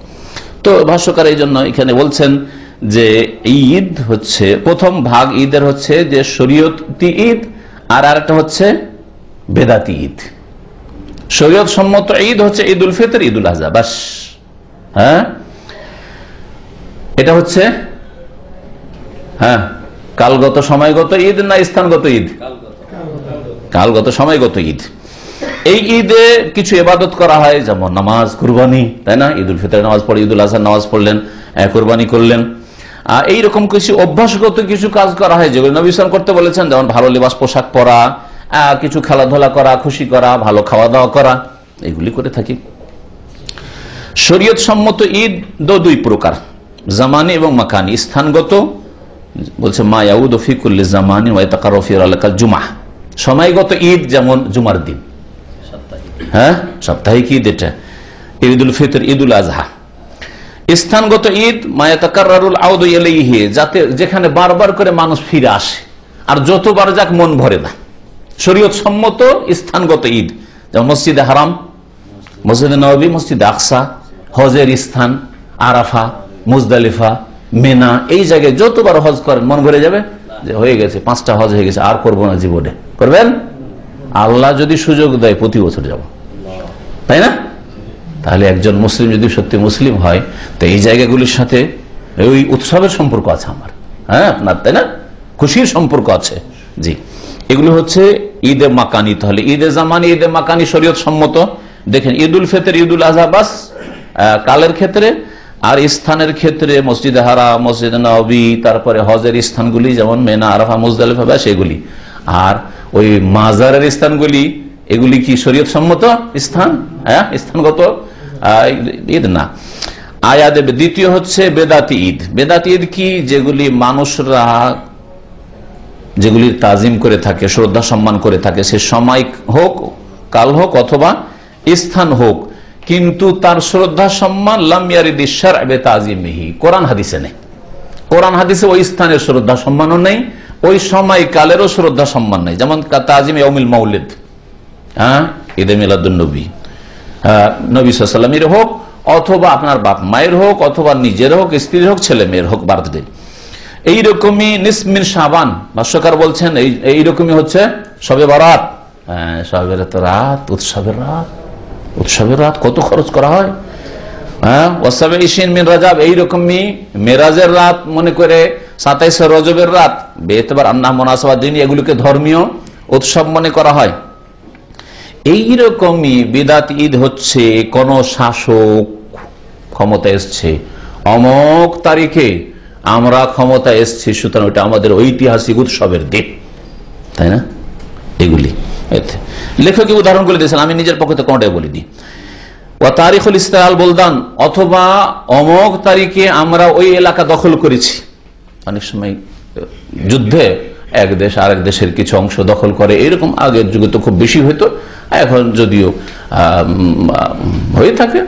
তো ভাষ্যকার এই জন্য এখানে বলছেন যে ঈদ হচ্ছে প্রথম ভাগ ঈদের হচ্ছে যে শরীয়তি ঈদ, আর আরেকটা হচ্ছে বেদাতি ঈদ। শরীয়ত সম্মত ঈদ হচ্ছে ঈদ উল ফিতর, ঈদ উল আযহা, বাস। হ্যাঁ, এটা হচ্ছে হ্যাঁ কালগত সময়গত ঈদ না স্থানগত ঈদ? কালগত সময়গত ঈদ। এই ঈদে কিছু ইবাদত করা হয়, যেমন নামাজ, কুরবানি, তাই না? ঈদ উল ফিতর নামাজ পড়ে, ঈদ উল আযহা নামাজ পড়লেন, কুরবানি করলেন। এইরকম কিছু অভ্যাসগত কিছু কাজ করা হয় যেগুলো নবী সাল্লাল্লাহু আলাইহি ওয়াসাল্লাম করতে বলেছেন, যেমন ভালো লেবাস পোশাক পরা, কিছু খেলাধুলা করা, খুশি করা, ভালো খাওয়া দাওয়া করা, এগুলি করে থাকি। শরীয়ত সম্মত ঈদ দুই প্রকার, জামানি এবং মাকানি। স্থানগত বলছে মা ইয়াউদু ফি কুল্লি জামানি ওয়া ইয়াতাকাররাবু ফি আলাকাল জুমআহ। সময়গত ঈদ যেমন জুমার দিন, হ্যাঁ, সাপ্তাহিক ঈদ, এটা ঈদ উল ফিতর, ঈদ উল আযহা। স্থানগত ঈদ মা ইয়াতাকাররারুল আউদু ইলাইহি, যাতে যেখানে বারবার করে মানুষ ফিরে আসে, আর যতবার যাক মন ভরে না। শরীয়ত সম্মত স্থানগত ঈদ যেমন মসজিদে হারাম, মসজিদে নববী, মসজিদে আকসা, হজের স্থান, আরাফা, মুজদালিফা, মিনা, এই জায়গায় যতবার হজ করেন মন ভরে যাবে যে হয়ে গেছে, 5টা হজ হয়ে গেছে, আর করবো না জীবনে। করবেন? আল্লাহ যদি সুযোগ দেয় প্রতি বছর যাব, তাই না? তাহলে একজন মুসলিম যদি সত্যি মুসলিম হয় তো এই জায়গাগুলির সাথে ওই উৎসবের সম্পর্ক আছে আমার, হ্যাঁ, আপনার, তাই না? খুশির সম্পর্ক আছে। জি, এগুলো হচ্ছে ঈদে মাকানি। তাহলে ঈদে জামানি, ঈদে মাকানি শরীয়ত সম্মত। দেখেন ঈদ উল ফিতর, ঈদ উল আযহা বাস কালের ক্ষেত্রে, আর স্থানের ক্ষেত্রে মসজিদে হারাম, মসজিদে নববী, তারপরে হজের স্থানগুলি যেমন মিনা, আরাফা, মুজদালিফা, সেগুলি। আর ওই মাজারের স্থানগুলি, এগুলি কি শরীয়ত সম্মত স্থান? হ্যাঁ, স্থানগত। ঈদ না, আয়াদ। দ্বিতীয় হচ্ছে বেদাতি ঈদ। বেদাতি ঈদ কি? যেগুলি মানুষরা যেগুলির তাজিম করে থাকে, শ্রদ্ধা সম্মান করে থাকে, সে সময় হোক, কাল হোক অথবা স্থান হোক, কিন্তু তার শ্রদ্ধা সম্মান লাম ইয়ারিদ শার'উ বিতাজিমিহি, কোরআন হাদিসে নেই। কোরআন হাদিসে ওই স্থানের শ্রদ্ধা সম্মানও নেই, ওই সময় কালেরও শ্রদ্ধা সম্মান নেই। যেমন তাজিম ইয়াউমিল মাউলিদ, ঈদে মিলাদুন নবী, নবী সাল্লাল্লাহু আলাইহি ওয়াসাল্লামের হোক অথবা আপনার বাপ মায়ের হোক অথবা নিজের হোক, স্ত্রীর হোক, ছেলে মেয়ের হোক বার্থডে। এইরকমই নিসমিন শাবান, ভাষ্যকার বলছেন এইরকমই হচ্ছে শবে বরাত। শবে রাত, উৎসবের রাত, উৎসবের রাত কত খরচ করা হয়। মিন রাজাব, এইরকমই মেরাজের রাত মনে করে 27 রজবের রাত, বেতবার আন্না মুনাসাবা দিন, এগুলোকে ধর্মীয় উৎসব মনে করা হয়। এইরকমই বিদাত ঈদ হচ্ছে কোন শাসক ক্ষমতা এসছে, অমুক তারিখে আমরা ক্ষমতা এসছি, সুতরাং ওটা আমাদের ঐতিহাসিক উৎসবের দিন, তাই না? এগুলি লেখক উদাহরণগুলি দিয়েছেন, আমি নিজের পক্ষে কোনটাই বলিনি। ওয়া তারিখুল ইস্তিলাল বুলদান, অথবা অমুক তারিখে আমরা ওই এলাকা দখল করেছি। অনেক সময় যুদ্ধে এক দেশ আরেক দেশের কিছু অংশ দখল করে, এরকম আগের যুগে তো খুব বেশি হইতো, এখন যদিও হয়ে থাকে,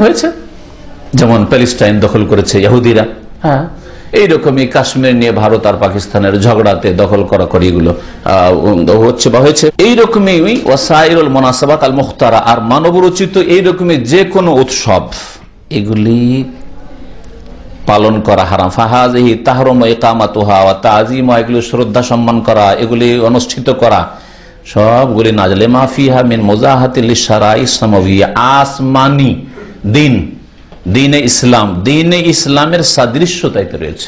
হয়েছে। যেমন প্যালেস্টাইন দখল করেছে ইহুদিরা, এইরকমই কাশ্মীর নিয়ে ভারত আর পাকিস্তানের ঝগড়াতে দখল করাকরি এগুলো হচ্ছে বা হয়েছে। এইরকমই ওয়াসাইরুল মুনাসাবাত আল মুখতারা, আর মানবরচিত এইরকমই যে কোনো উৎসব এগুলি পালন করা হারাম। ফাহাজিহি তাহরুম ইকামাতুহা ওয়া তাযীমুহা, এগুলি শ্রদ্ধা সম্মান করা, এগুলি অনুষ্ঠিত করা সবগুলি নাজলে মাফিহা মিন মুজাহাতিল লিশরাঈ সামাবিয়্যা, আসমানি দিন, দ্বীনে ইসলাম, দ্বীনে ইসলামের সাদৃশ্যতাইতে রয়েছে।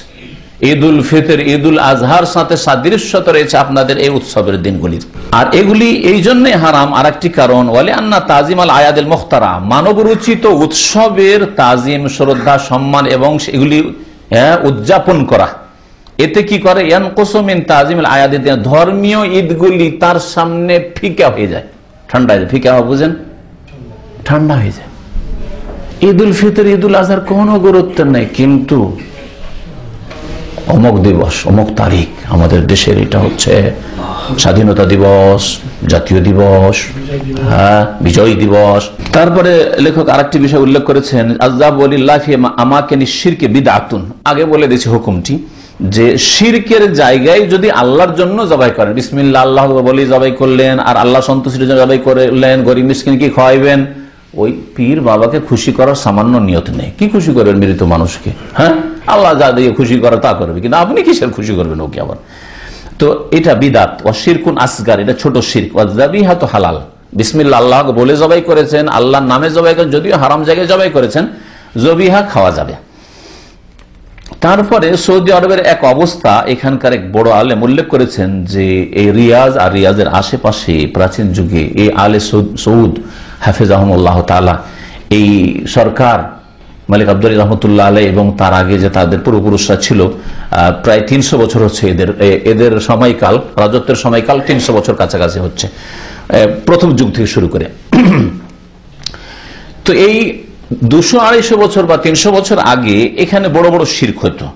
ঈদ উল ফিতর, ঈদ উল আজহার সাথে সাদৃশ্যতা রয়েছে আপনাদের এই উৎসবের দিনগুলির। আর এগুলি এই জন্য হারাম, আর একটি কারণ ওয়ালি আন্না তাজিম আল আয়াদিল মুখতারা, মানবরচিত উৎসবের তাজিম, শ্রদ্ধা সম্মান এবং সেগুলি উদযাপন করা, এতে কি করে ইয়ানকুসু মিন তাজিমিল আয়াদিদ, ধর্মীয় ঈদগুলি তার সামনে ফিকা হয়ে যায়, ঠান্ডা হয়ে যায়। ফিকা বুঝেন, ঠান্ডা হয়ে যায়। ঈদ উল ফিতর, ঈদ উল আজহার কোনো গুরুত্ব নেই, কিন্তু অমুক দিবস, অমুক তারিখ, আমাদের দেশের এটা হচ্ছে স্বাধীনতা দিবস, জাতীয় দিবস, বিজয় দিবস। তারপরে লেখক আরেকটি বিষয় উল্লেখ করেছেন, আযযাব ওয়ালিল্লাহি ফি আমাকিনি শিরকি বিদআতুন। আগে বলে দিয়েছি হুকুমটি, যে শিরকের জায়গায় যদি আল্লাহর জন্য জবাই করেন, বিসমিল্লাহ আল্লাহ বলে জবাই করলেন, আর আল্লাহ সন্তুষ্টির জন্য জবাই করলেন, গরিব মিসকিনকে খাওয়াইবেন, ওই পীর বাবাকে খুশি করার সামান্য নিয়ত নেই। কি খুশি করবেন মৃত মানুষকে? আল্লাহ যা দিয়ে খুশি করে তা করবে, কিন্তু আপনি কিসের খুশি করবেন ওকে আবার? তো এটা বিদাত, ওয়া শিরকুন আসগার, এটা ছোট শিরক। ওয়া যাবিহাতু হালাল, বিসমিল্লাহ আল্লাহ বলে জবাই করেছেন, আল্লাহর নামে জবাই করেছেন, যদিও হারাম জায়গায় জবাই করেছেন, জবিহা খাওয়া যাবে। তারপরে সৌদি আরবের এক অবস্থা, এখানকার এক বড় আলেম উল্লেখ করেছেন যে এই রিয়াজ আর রিয়াজের আশেপাশে প্রাচীন যুগে এই আলে সৌদ হাফিজাহুমুল্লাহ তাআলা, এই সরকার মালিক আব্দুল রহমতুল্লাহ আলাই এবং তার আগে যে তাদের পূর্বপুরুষরা ছিল, প্রায় 300 বছর হচ্ছে এদের সময়কাল, রাজত্বের সময়কাল 300 বছর কাছাকাছি হচ্ছে, প্রথম যুগ থেকে শুরু করে। তো এই 200-250 বছর বা 300 বছর আগে এখানে বড় বড় শিরক হতো।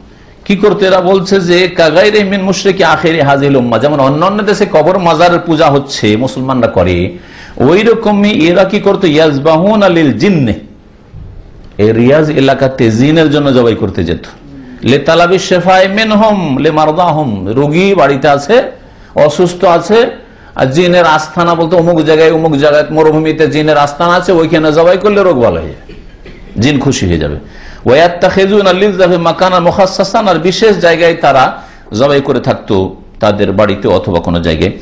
কি করতে এরা বলছে যে কাগাইরে মিন মুশরিকি আখিরি হাযিল উম্মাহ, যেমন অন্যান্য দেশে কবর মাজারের পূজা হচ্ছে, মুসলমানরা করে, ওই রকমই এরা কি করতো, ইয়াজবাহুনা লিল জিন্নে, এই রিয়াজ এলাকাতে জিনের জন্য জবাই করতে যেত। লে তালাবি শেফায়ে মিনহুম লে মারদাহুম, রোগী বাড়িতে আছে, অসুস্থ আছে, আর জিনের আস্থানা বলতে অমুক জায়গায় মরুভূমিতে জিনের আস্থানা আছে, ওইখানে জবাই করলে রোগ ভালো হয়ে যাবে, জিন খুশি হয়ে যাবে। ওয়ায়াত্তাখিযুনা লিযযাফি মাকানান মুখাসসাসান, আর বিশেষ জায়গায় তারা জবাই করে থাকতো, তাদের বাড়িতে অথবা কোনো জায়গায়।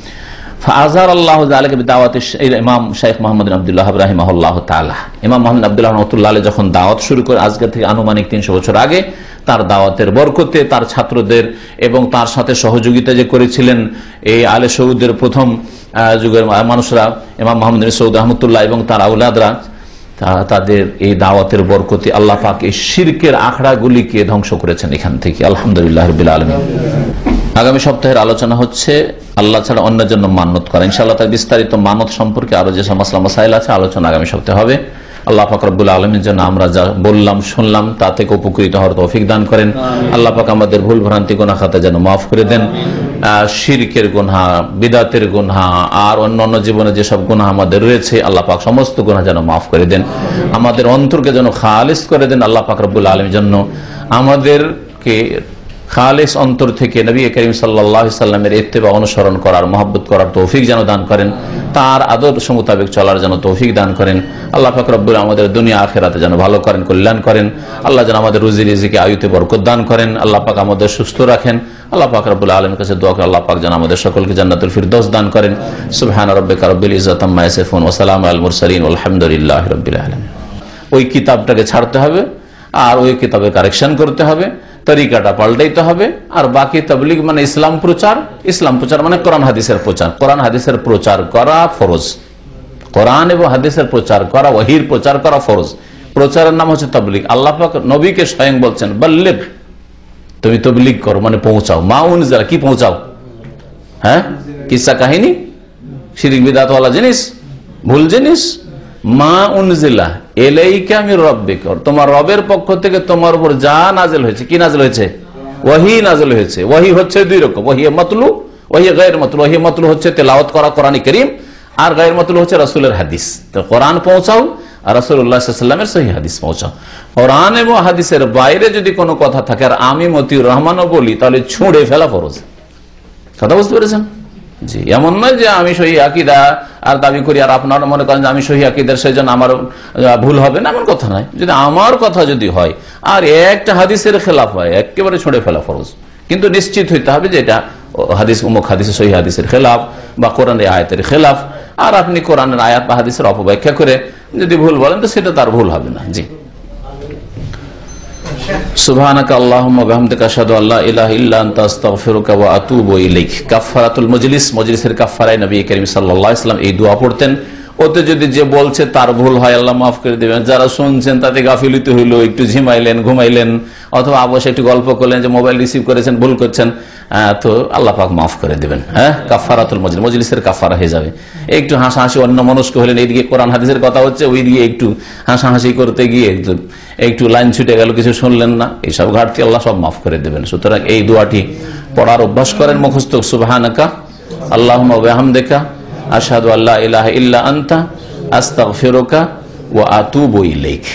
ফাআযার আল্লাহ যালিকা বিদাওয়াতি ইমাম শাইখ মুহাম্মদ বিন আব্দুল্লাহ রাহিমাহুল্লাহ তাআলা, ইমাম মুহাম্মদ আব্দুল্লাহ রাহমাতুল্লাহ আলাইহি যখন দাওয়াত শুরু করে আজকে থেকে আনুমানিক 300 বছর আগে, তার দাওয়াতের বরকতে, তার ছাত্রদের এবং তার সাথে সহযোগিতা যে করেছিলেন এই আলে সৌদের প্রথম যুগের মানুষরা, ইমাম মুহাম্মদ বিন সৌদ রাহমাতুল্লাহ এবং তার আওলাদরা, তাদের এই দাওয়াতের বরকতে আল্লাহ পাক এই শিরকের আখড়াগুলিকে ধ্বংস করেছেন এখান থেকে, আলহামদুলিল্লাহ রাব্বিল আলামিন। আগামী সপ্তাহের আলোচনা হচ্ছে আল্লাহ ছাড়া অন্যের জন্য মান্নত করা। ইনশাআল্লাহ তার বিস্তারিত মানত সম্পর্কে আরো যে সমস্ত মাসাইল আছে আলোচনা আগামী সপ্তাহে হবে। আল্লাহ পাক রব্বুল আলামিন যেন আমরা যা বললাম শুনলাম তা থেকে উপকৃত হওয়ার তৌফিক দান করেন। আল্লাহ পাক আমাদের ভুল ভ্রান্তি গুনাহ খাতা যেন মাফ করে দেন। শিরকের গুনাহ, বিদাতের গুনাহ আর অন্যান্য জীবনে যেসব গুনাহ আমাদের রয়েছে আল্লাহ পাক সমস্ত গুনাহ যেন মাফ করে দেন। আমাদের অন্তরকে যেন খালিস করে দেন। আল্লাহ পাক রব্বুল আলামিন যেন আমাদেরকে খালিস অন্তর থেকে নবী করিম সাল্লাল্লাহু আলাইহি সাল্লামের ইত্তেবা অনুসরণ করার, মহব্বত করার তৌফিক যেন দান করেন। তার আদর্শ মোতাবেক চলার যেন তৌফিক দান করেন। আল্লাহ পাক রব্বুল আমাদের দুনিয়া আখিরাতে যেন ভালো করেন, কল্যাণ করেন। আল্লাহ যেন আমাদের রুজি রিজিকে আয়ুতে বরকত দান করেন। আল্লাহ পাক আমাদের সুস্থ রাখেন। আল্লাহ পাক রব্বুল আলামিনের কাছে দোয়া করি আল্লাহ পাক যেন আমাদের সকলকে জান্নাতুল ফিরদৌস দান করেন। সুবহানা রাব্বিকা রাব্বিল ইজ্জাতি আম্মা ইয়াসিফুন ওয়া সালামুন আলাল মুরসালিন ওয়ালহামদুলিল্লাহি রাব্বিল আলামিন। ওই কিতাবটাকে ছাড়তে হবে আর ওই কিতাবে কারেকশন করতে হবে, তরিকাটা পাল্টাইতে হবে। আর বাকি তাবলীগ মানে ইসলাম প্রচার মানে কোরআন হাদিসের প্রচার। কোরআন হাদিসের প্রচার করা ফরজ, কোরআন এবং হাদিসের প্রচার করা, ওয়াহির প্রচার করা ফরজ। প্রচারের নাম হচ্ছে তাবলীগ। আল্লাহ পাক নবীকে স্বয়ং বলছেন বাল্লিগ, তুমি তাবলীগ করো মানে পৌঁছাও। মা উনজিলা, কি পৌঁছাও? হ্যাঁ, কিসসা কাহিনী, শিরক বিদআত ওয়ালা জিনিস, ভুল জিনিস। মা উনজিলা ইলাইকা মির রাব্বিক, তোমার রবের পক্ষ থেকে তোমার উপর যা নাযিল হয়েছে। কি নাযিল হয়েছে? ওয়াহি নাযিল হয়েছে। ওয়াহি হচ্ছে দুই রকম, ওয়াহি মাতলু, ওয়াহি গায়র মাতলু। ওয়াহি মাতলু হচ্ছে তেলাওয়াত করা কোরআন কারীম, আর গায়র মাতলু হচ্ছে রাসূলের হাদিস। তো কোরআন পৌঁছাও আর রাসূলুল্লাহ সাল্লাল্লাহু আলাইহি ওয়াসাল্লামের সহিহ হাদিস পৌঁছাও। কোরআন এবং হাদিসের বাইরে যদি কোনো কথা থাকে আর আমি মতিউর রহমানও বলি তাহলে ছুঁড়ে ফেলা ফরজ। কথা বুঝতে পেরেছেন? জি, এমন নয় যে আমি সহি আকীদা আর দাবি করি আর আপনারা মনে করেন যে আমি সহি আকীদার সেজন্য আমার ভুল হবে না, এমন কথা নাই। যদি আমার কথা যদি হয় আর একটা হাদিসের খেলাফ হয় একেবারে ছুঁড়ে ফেলা ফরজ। কিন্তু নিশ্চিত হইতে হবে যে এটা হাদিস অমুক হাদিসে সহি হাদিসের খেলাফ বা কোরআনের আয়াতের খেলাফ। আর আপনি কোরআনের আয়াত বা হাদিসের অপব্যাখ্যা করে যদি ভুল বলেন তো সেটা তার ভুল হবে না। জি, সুবহানাকা আল্লাহুম্মা বিহামদিকা আশহাদু আল্লা ইলাহা ইল্লা আনতা আস্তাগফিরুকা ওয়া আতুবু ইলাইক। কাফারাতুল মজলিস, মজলিসের কাফারায় নবী করিম সাল্লাল্লাহু আলাইহি ওয়াসাল্লাম এই দোয়া পড়তেন। ওতে যদি যে বলছে তার ভুল হয় আল্লাহ মাফ করে দেবেন। যারা শুনছেন তাতে গাফিলতি হইলো, একটু ঝিমাইলেন, ঘুমাইলেন, অথবা অবশ্যই একটু গল্প করলেন যে মোবাইল রিসিভ করেছেন, ভুল করছেন, তো আল্লাহ পাক মাফ করে দেবেন। হ্যাঁ, কাফারাতুল মজলিস, মজলিসের কাফারা হয়ে যাবে। একটু হাসাহাসি অন্য মনস্ক হলেন, এইদিকে কোরআন হাদিসের কথা হচ্ছে, ওইদিকে একটু হাসাহাসি করতে গিয়ে একটু লাইন ছুটে গেল, কিছু শুনলেন না, এইসব ঘাটতি আল্লাহ সব মাফ করে দেবেন। সুতরাং এই দোয়াটি পড়ার অভ্যাস করেন মুখস্থ। সুবহানাকা আল্লাহুম্মা ওয়া বিহামদিকা আশহাদু আল্লা ইলাহা ইল্লা আনতা আস্তাগফিরুকা ওয়া আতুবু ইলাইক।